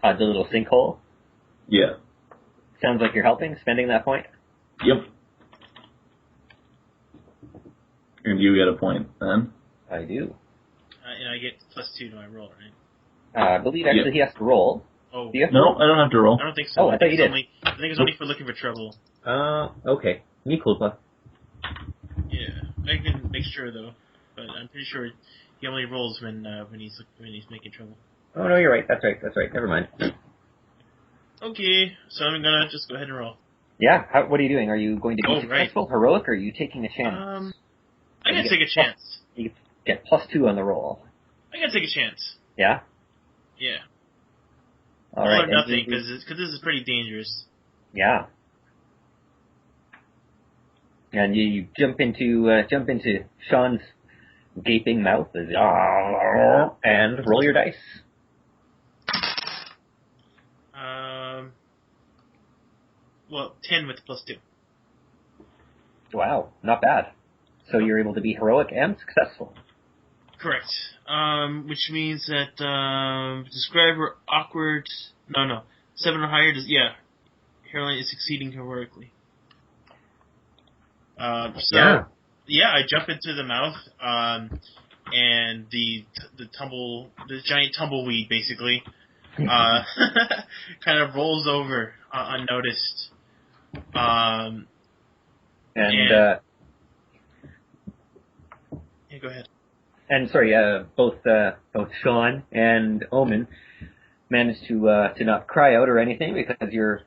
The little sinkhole? Yeah. Sounds like you're helping, spending that point? Yep. And you get a point then? I do. And I get +2 to my roll, right? I believe actually he has to roll. Oh. Do you have to No, roll? I don't have to roll. I don't think so. Oh, I thought you did. I think it's only for looking for trouble. Okay. Me culpa. Yeah. I can make sure, though. But I'm pretty sure he only rolls when he's making trouble. Oh no, you're right. That's right. Never mind. Okay, so I'm gonna just go ahead and roll. Yeah. What are you doing? Are you going to be successful, heroic, or are you taking a chance? I'm gonna take a chance. You get +2 on the roll. I'm gonna take a chance. Yeah. Yeah. All right. Or nothing, because this is pretty dangerous. Yeah. And you jump into Sean's gaping mouth and roll your dice. Well, 10 with +2. Wow, not bad. So you're able to be heroic and successful. Correct. Which means that describe her awkward. No. 7 or higher. Heroine is succeeding heroically. I jump into the mouth, and the giant tumbleweed basically, kind of rolls over unnoticed. Yeah, go ahead. And sorry, both Sean and Omen, manage to not cry out or anything because you're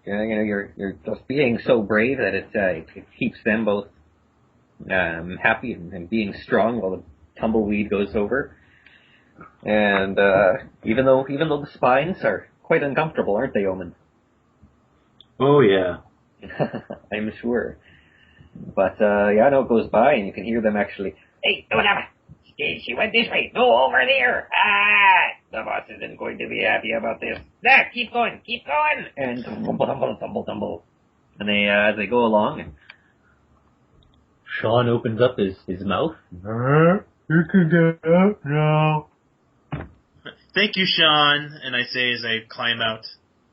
just being so brave that it keeps them both happy and being strong while the tumbleweed goes over. And even though the spines are quite uncomfortable, aren't they, Omen? Oh yeah. I'm sure. But no, it goes by and you can hear them actually. Hey, no, she went this way. No, over there. The boss isn't going to be happy about this. Keep going. And tumble. And they, as they go along, Sean opens up his mouth. You can get out now. Thank you, Sean. And I say as I climb out.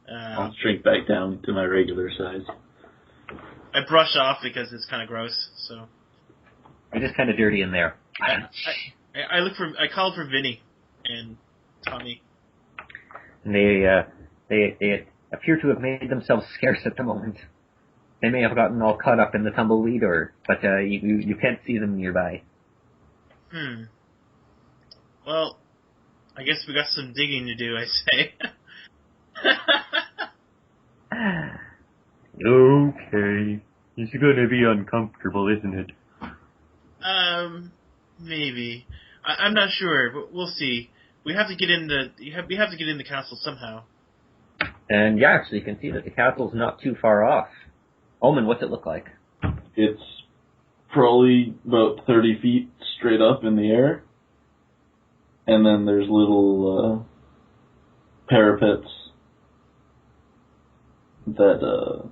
I'll shrink back down to my regular size. I brush off because it's kind of gross. So You're just kind of dirty in there. I called for Vinny and Tommy. And they appear to have made themselves scarce at the moment. They may have gotten all caught up in the tumbleweed, but you can't see them nearby. Well, I guess we got some digging to do, I say. Okay. It's gonna be uncomfortable, isn't it? Maybe. I'm not sure, but we'll see. We have to get in the castle somehow. And actually, you can see that the castle's not too far off. Omen, what's it look like? It's probably about 30 feet straight up in the air. And then there's little parapets that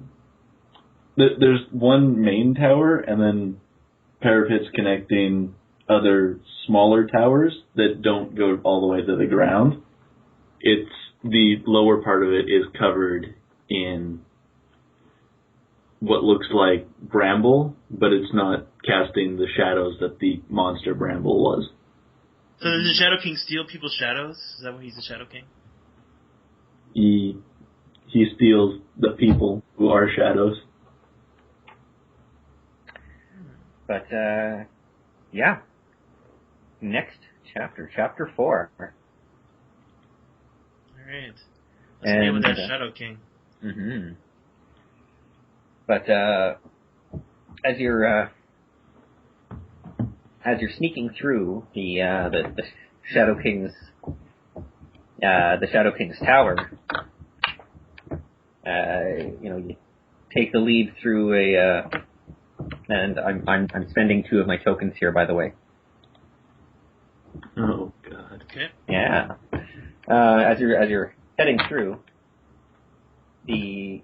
there's one main tower and then parapets connecting other smaller towers that don't go all the way to the ground. It's the lower part of it is covered in what looks like bramble, but it's not casting the shadows that the monster bramble was. So does the Shadow King steal people's shadows? Is that why he's the Shadow King? He steals the people who are shadows. But, next chapter, chapter 4. Alright. Let's deal with that Shadow King. Mm-hmm. But, as you're sneaking through the Shadow King's tower, you take the lead through and I'm spending 2 of my tokens here, by the way. Oh God. Okay. Yeah. As you're heading through, you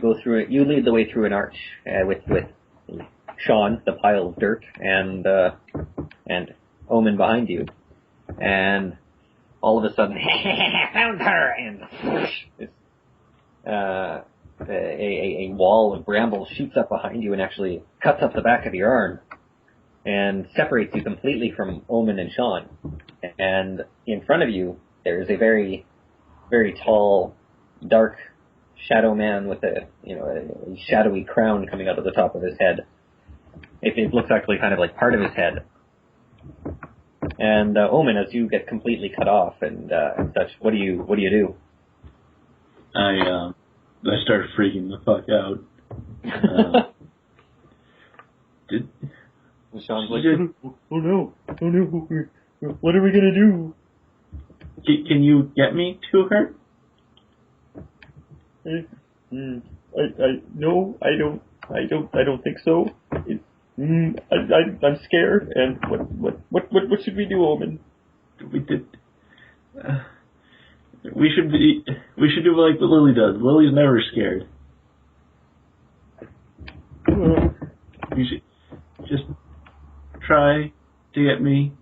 go through it. You lead the way through an arch with Sean, the pile of dirt, and Omen behind you, and all of a sudden, found her, and a wall of brambles shoots up behind you and actually cuts up the back of your arm and separates you completely from Omen and Sean. And in front of you, there's a very, very tall, dark shadow man with a shadowy crown coming out of the top of his head. It looks actually kind of like part of his head. And Omen, as you get completely cut off and such, what do you do? I start freaking the fuck out. Sean's like, oh no, what are we gonna do? Can you get me to her? No, I don't think so. I'm scared. And what should we do, Omen? We should do like what Lilly does. Lily's never scared. You should just try to get me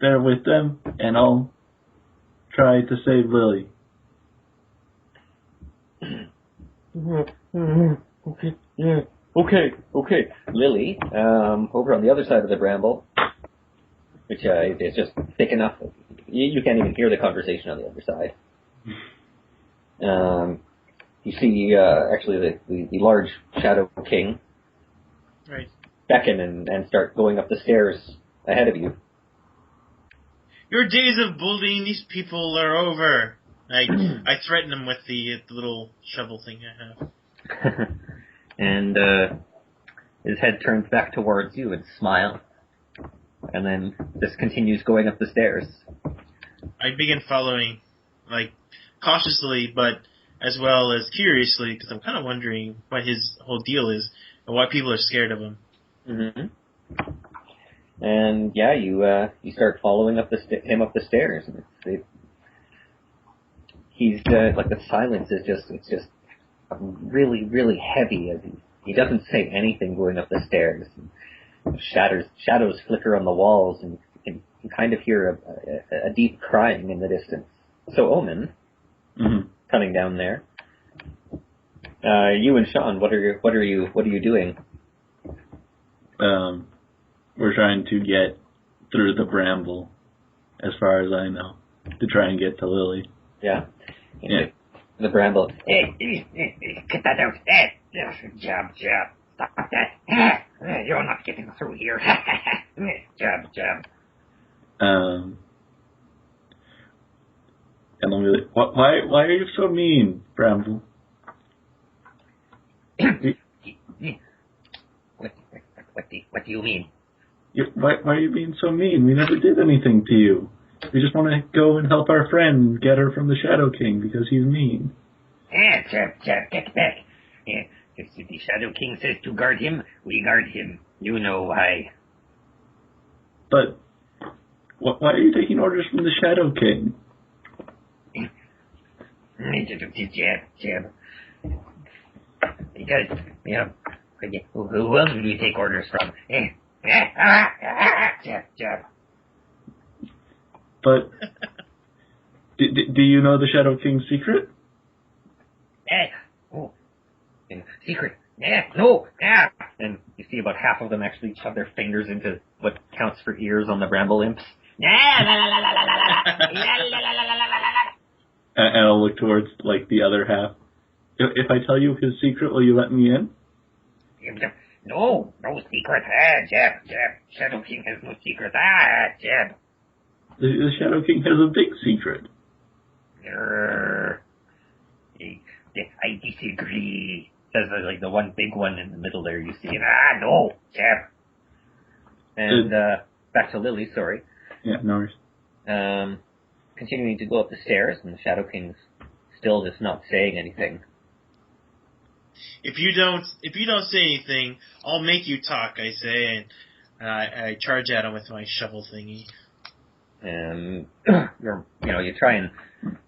there with them, and I'll try to save Lilly. Okay, yeah. Okay. Lily, over on the other side of the bramble, which is just thick enough, you can't even hear the conversation on the other side. You see, actually, the large Shadow King Right. beckon and start going up the stairs ahead of you. Your days of bullying these people are over. I threaten him with the little shovel thing I have. And his head turns back towards you and smiles. And then just continues going up the stairs. I begin following, cautiously, but as well as curiously, because I'm kind of wondering what his whole deal is and why people are scared of him. Mm-hmm. And yeah, you start following up him up the stairs. And he's the silence is just really, really heavy as he doesn't say anything going up the stairs. Shadows flicker on the walls, and you can kind of hear a deep crying in the distance. So Omen, coming down there. You and Sean, what are you doing? We're trying to get through the bramble, as far as I know, to try and get to Lilly. Yeah. Yeah. The bramble. Hey, get that out. Jab. Stop that. You're not getting through here. Jab. And I'm really, why are you so mean, Bramble? What do you mean? Why are you being so mean? We never did anything to you. We just want to go and help our friend get her from the Shadow King because he's mean. Jab, get back. If the Shadow King says to guard him, we guard him. You know why. But why are you taking orders from the Shadow King? Jab. Because, who else would we take orders from? Jab. But do you know the Shadow King's secret? Secret. No. And you see about half of them actually shove their fingers into what counts for ears on the bramble imps. And I'll look towards, the other half. If I tell you his secret, will you let me in? No secret. Jab. Shadow King has no secret. Jab. The Shadow King has a big secret. I disagree. Says the one big one in the middle there you see. No, Jab. And back to Lilly, sorry. Yeah, no worries. Continuing to go up the stairs, and the Shadow King's still just not saying anything. If you don't say anything, I'll make you talk, I say, and I charge at him with my shovel thingy. And you try and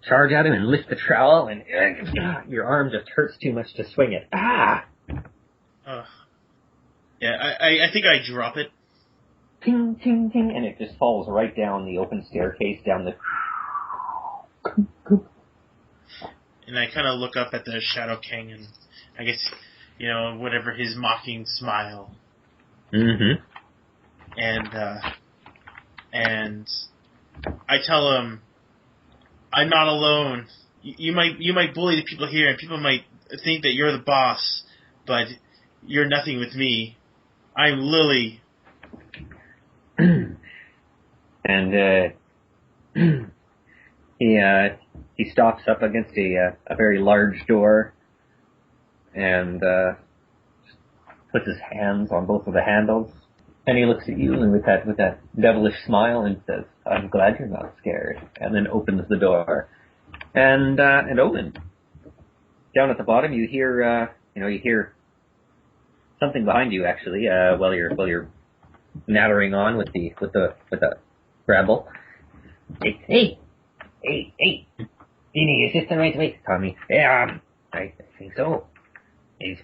charge at him and lift the trowel, and your arm just hurts too much to swing it. Yeah, I think I drop it. Ting, ting, ting, and it just falls right down the open staircase, down the... And I kind of look up at the Shadow King, and I guess, whatever his mocking smile. Mm-hmm. And I tell him, I'm not alone. You might bully the people here, and people might think that you're the boss, but you're nothing with me. I'm Lilly. And he stops up against a very large door, and puts his hands on both of the handles, and he looks at you and with that devilish smile and says, "I'm glad you're not scared," and then opens the door. And Owen, down at the bottom, you hear something behind you actually, while you're nattering on with the bramble. Hey. Dini, is this the right way? Tommy. I think so. I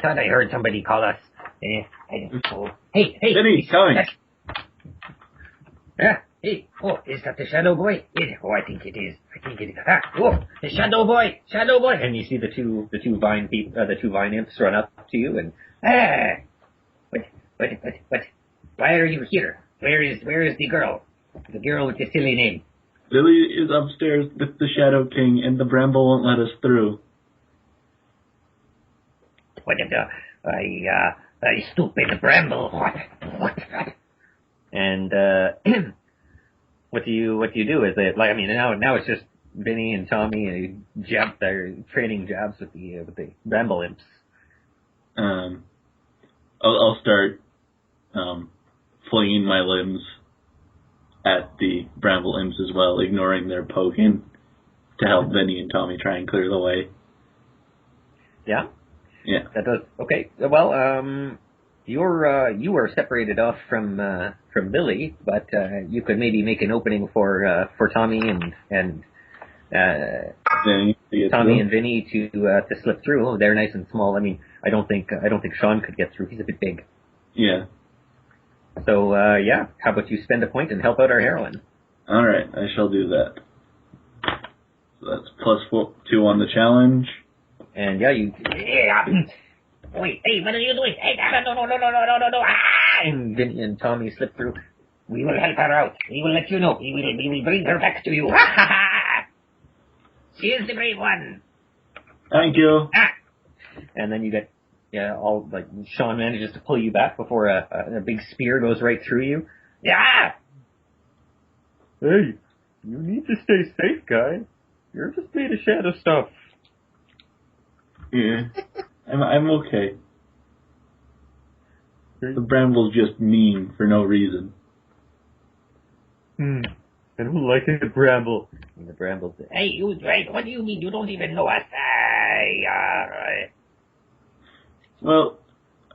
thought I heard somebody call us. I don't know. Hey. Vinny, coming. Hey. Oh, is that the Shadow Boy? I think it is. The Shadow Boy. And you see the two vine imps run up to you and... What? Why are you here? Where is the girl? The girl with the silly name. Lilly is upstairs with the Shadow King, and the bramble won't let us through. What the stupid bramble? What? And what do you do? Is it like, I mean, now it's just Vinny and Tommy and they're trading jabs with the bramble imps. I'll start flinging my limbs at the bramble imps as well, ignoring their poking to help Vinny and Tommy try and clear the way. Yeah? Yeah. That does. Okay. Well, you are separated off from Lilly, but you could maybe make an opening for Tommy and Vinny, Tommy and Vinny to slip through. Oh, they're nice and small. I mean, I don't think Sean could get through. He's a bit big. Yeah. So yeah, how about you spend a point and help out our heroine? All right, I shall do that. So that's +2 on the challenge. And yeah, you. Yeah. Wait, hey, what are you doing? Hey, no. Ah! And Vinny and Tommy slip through. We will help her out. We will let you know. We will bring her back to you. She is the brave one. Thank you. And then you get, all, like, Sean manages to pull you back before a big spear goes right through you. Yeah. Hey, you need to stay safe, guy. You're just made of shadow stuff. Yeah. I'm okay. The bramble's just mean for no reason. I don't like a bramble. And the bramble says, Hey, you, right? What do you mean? You don't even know us. Well,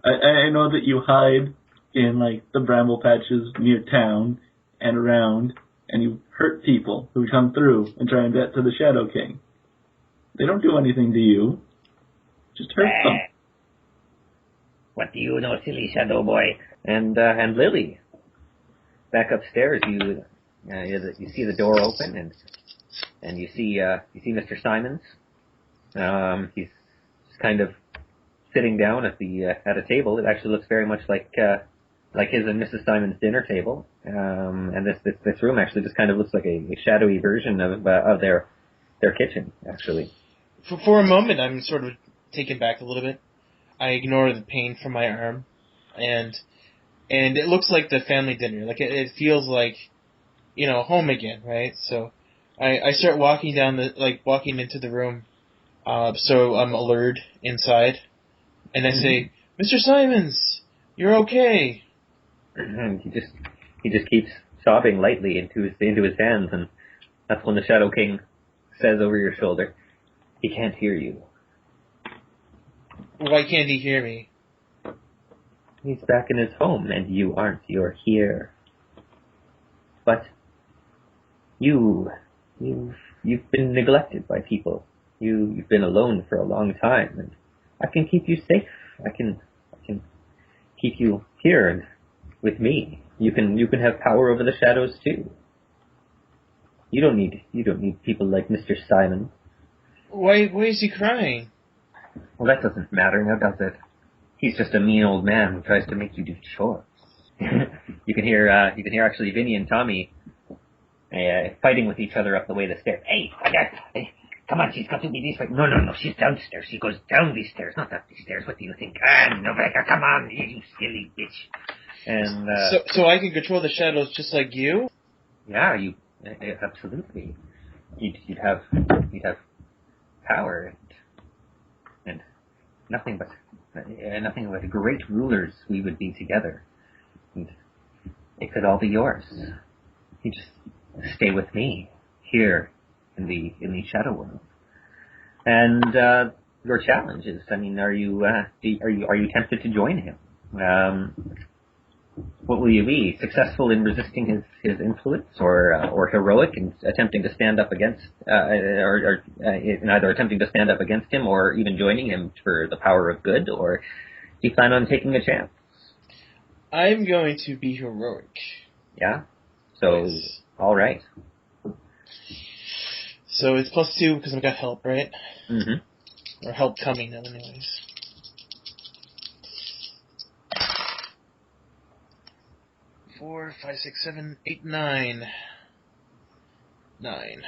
I know that you hide in, like, the bramble patches near town and around, and you hurt people who come through and try and get to the Shadow King. They don't do anything to you. Just hurt them. What do you know, silly shadow boy? And Lily, back upstairs, you see the door open, and you see Mr. Simons. He's just kind of sitting down at a table. It actually looks very much like his and Mrs. Simons' dinner table. And this room actually just kind of looks like a shadowy version of their kitchen, actually. For a moment, I'm sort of taken back a little bit. I ignore the pain from my arm, and it looks like the family dinner. Like it feels like, home again, right? So I start walking walking into the room, so I'm alert inside, and I say, "Mr. Simons, you're okay." And he just keeps sobbing lightly into his hands, and that's when the Shadow King says over your shoulder, "He can't hear you." Why can't he hear me? He's back in his home, and you aren't. You're here. But you've been neglected by people. You've been alone for a long time, and I can keep you safe. I can keep you here and with me. You can have power over the shadows too. You don't need people like Mr. Simon. Why is he crying? Well, that doesn't matter, now does it? He's just a mean old man who tries to make you do chores. You can hear actually Vinny and Tommy fighting with each other up the way the stairs. Hey, come on, she's got to be this way. No, she's downstairs. She goes down these stairs, not up these stairs. What do you think? No, Becca, come on, you silly bitch. And so I can control the shadows just like you? Yeah, you absolutely. You'd have power and nothing but great rulers we would be together. And it could all be yours. You just stay with me here in the shadow world. And your challenge is, I mean, are you tempted to join him? What will you be? Successful in resisting his influence, or heroic in attempting to stand up against, or in either attempting to stand up against him, or even joining him for the power of good, or do you plan on taking a chance? I'm going to be heroic. Yeah? So, yes. All right. So it's +2 because I've got help, right? Mm-hmm. Or help coming, anyways. 4, 5, 6, 7, 8, 9. 9.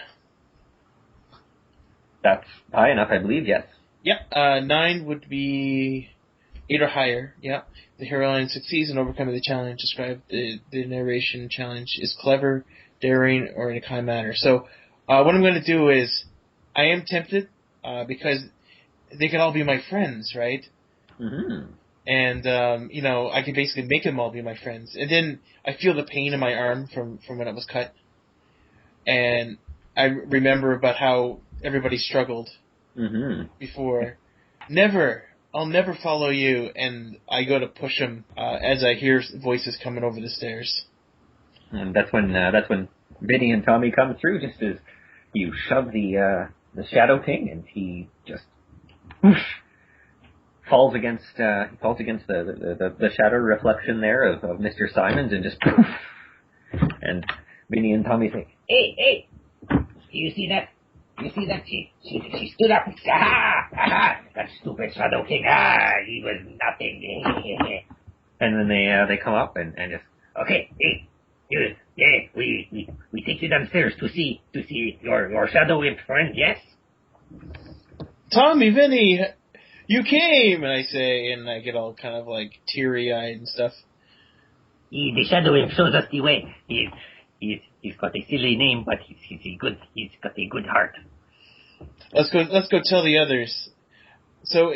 That's high enough, I believe, yes. Yep, 9 would be 8 or higher, yep. The heroine succeeds in overcoming the challenge described. The narration challenge is clever, daring, or in a kind manner. So what I'm going to do is, I am tempted because they can all be my friends, right? Mm-hmm. And I can basically make them all be my friends. And then I feel the pain in my arm from when it was cut, and I remember about how everybody struggled before. I'll never follow you. And I go to push him as I hear voices coming over the stairs. And that's when Vinny and Tommy come through, just as you shove the Shadow King, and he just falls against the shadow reflection there of Mr. Simons, and just poof. And Vinny and Tommy say, Hey! You see that? She stood up. Ah! That stupid Shadow King. He was nothing. and then they come up and just, Okay, we take you downstairs to see your shadow imp friend. Yes. Tommy, Vinny, you came, and I say, and I get all kind of like teary-eyed and stuff. The shadow imp shows us the way. He's got a silly name, but he's got a good heart. Let's go tell the others. So,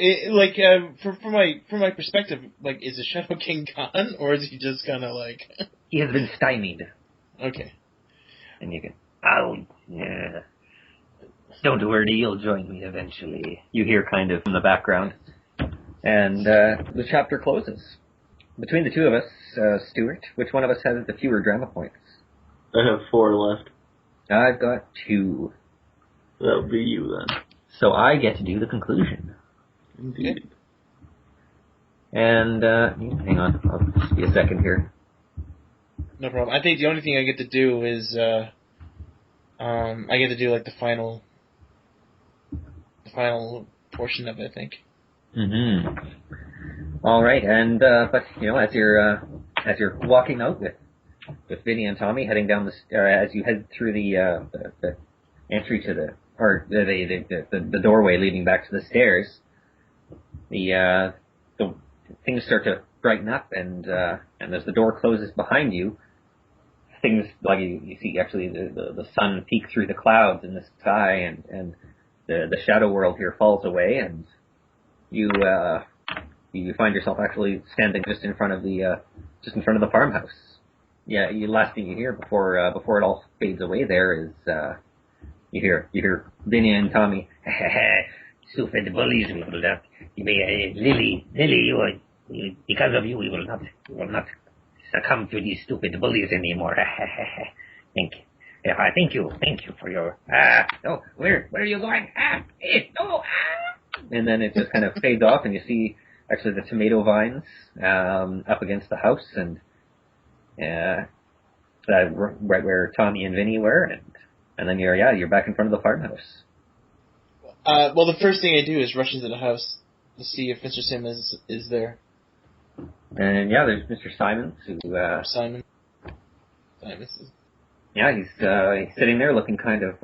from my perspective, like, is the Shadow King gone, or is he just kind of like? He has been stymied. Okay. And you can. Oh, yeah. Don't worry, you'll join me eventually. You hear kind of from the background, and the chapter closes. Between the two of us, Stewart, which one of us has the fewer drama points? I have 4 left. I've got 2. That would be you then. So I get to do the conclusion. Indeed. And, hang on, I'll just be a second here. No problem. I think the only thing I get to do is, I get to do like the final portion of it, I think. Mm-hmm. All right, and but as you're walking out with Vinny and Tommy heading down as you head through the entry to the doorway leading back to the stairs, the things start to brighten up, and as the door closes behind you, things like you see actually the sun peek through the clouds in the sky, and the shadow world here falls away, and you find yourself actually standing just in front of the farmhouse. Yeah, the last thing you hear before it all fades away there is you hear Vinny and Tommy. Stupid bullies, we will not. Lilly, because of you, we will not succumb to these stupid bullies anymore. Thank you for your. Oh, where are you going? No. And then it just kind of fades off, and you see actually the tomato vines up against the house, and right where Tommy and Vinny were, and then you're back in front of the farmhouse. Well, the first thing I do is rush into the house to see if Mr. Simmons is there. And there's Mr. Simons, who Simon. Yeah, he's sitting there looking kind of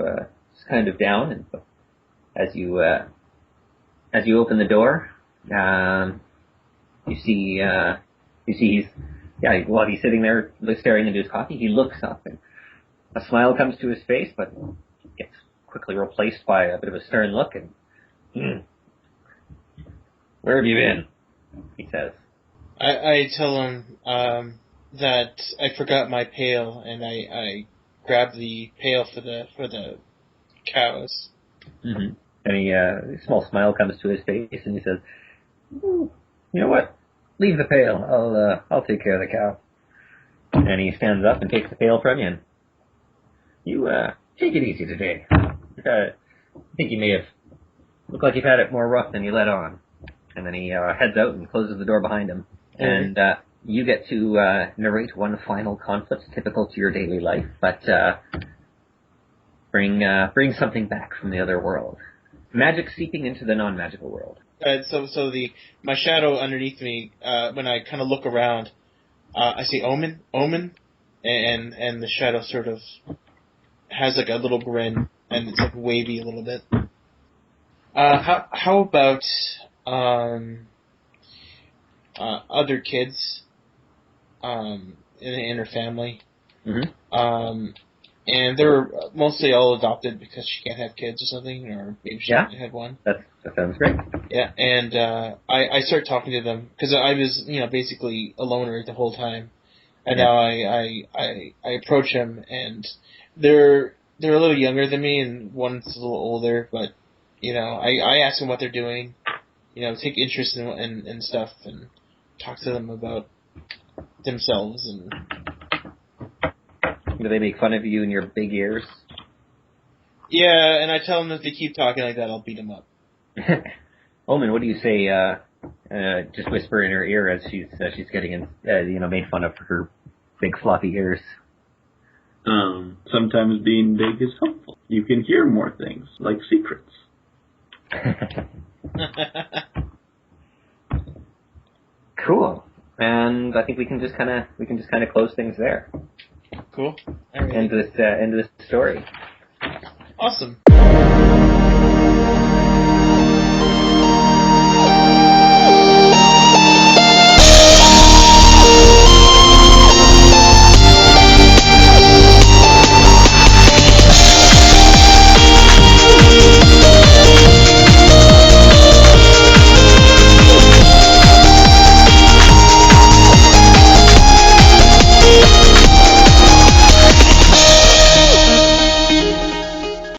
down, and as you open the door, you see he's while he's sitting there staring into his coffee, he looks up, and a smile comes to his face, but gets quickly replaced by a bit of a stern look, and where have you been? He says. I tell him that I forgot my pail, and I grabbed the pail for the cows. Mm-hmm. And a small smile comes to his face, and he says, "You know what? Leave the pail. I'll take care of the cow." And he stands up and takes the pail from you. And you take it easy today. I think you may have looked like you've had it more rough than you let on. And then he heads out and closes the door behind him. And you get to narrate one final conflict typical to your daily life, but bring something back from the other world. Magic seeping into the non-magical world. So my shadow underneath me, when I kind of look around, I see Omen, and the shadow sort of has like a little grin, and it's like wavy a little bit. How about other kids in her family? Mm-hmm. and they're mostly all adopted because she can't have kids or something, or maybe she had one. That sounds great. Yeah, and I started talking to them because I was basically a loner the whole time, and now I approach them, and they're a little younger than me, and one's a little older, but I ask them what they're doing, take interest in stuff, and talk to them about themselves. And do they make fun of you and your big ears? Yeah, and I tell them if they keep talking like that, I'll beat them up. Omen, what do you say? Just whisper in her ear as she's getting made fun of for her big floppy ears. Sometimes being big is helpful. You can hear more things, like secrets. Cool. And I think we can just kind of close things there. Cool. All right. End this story. Awesome.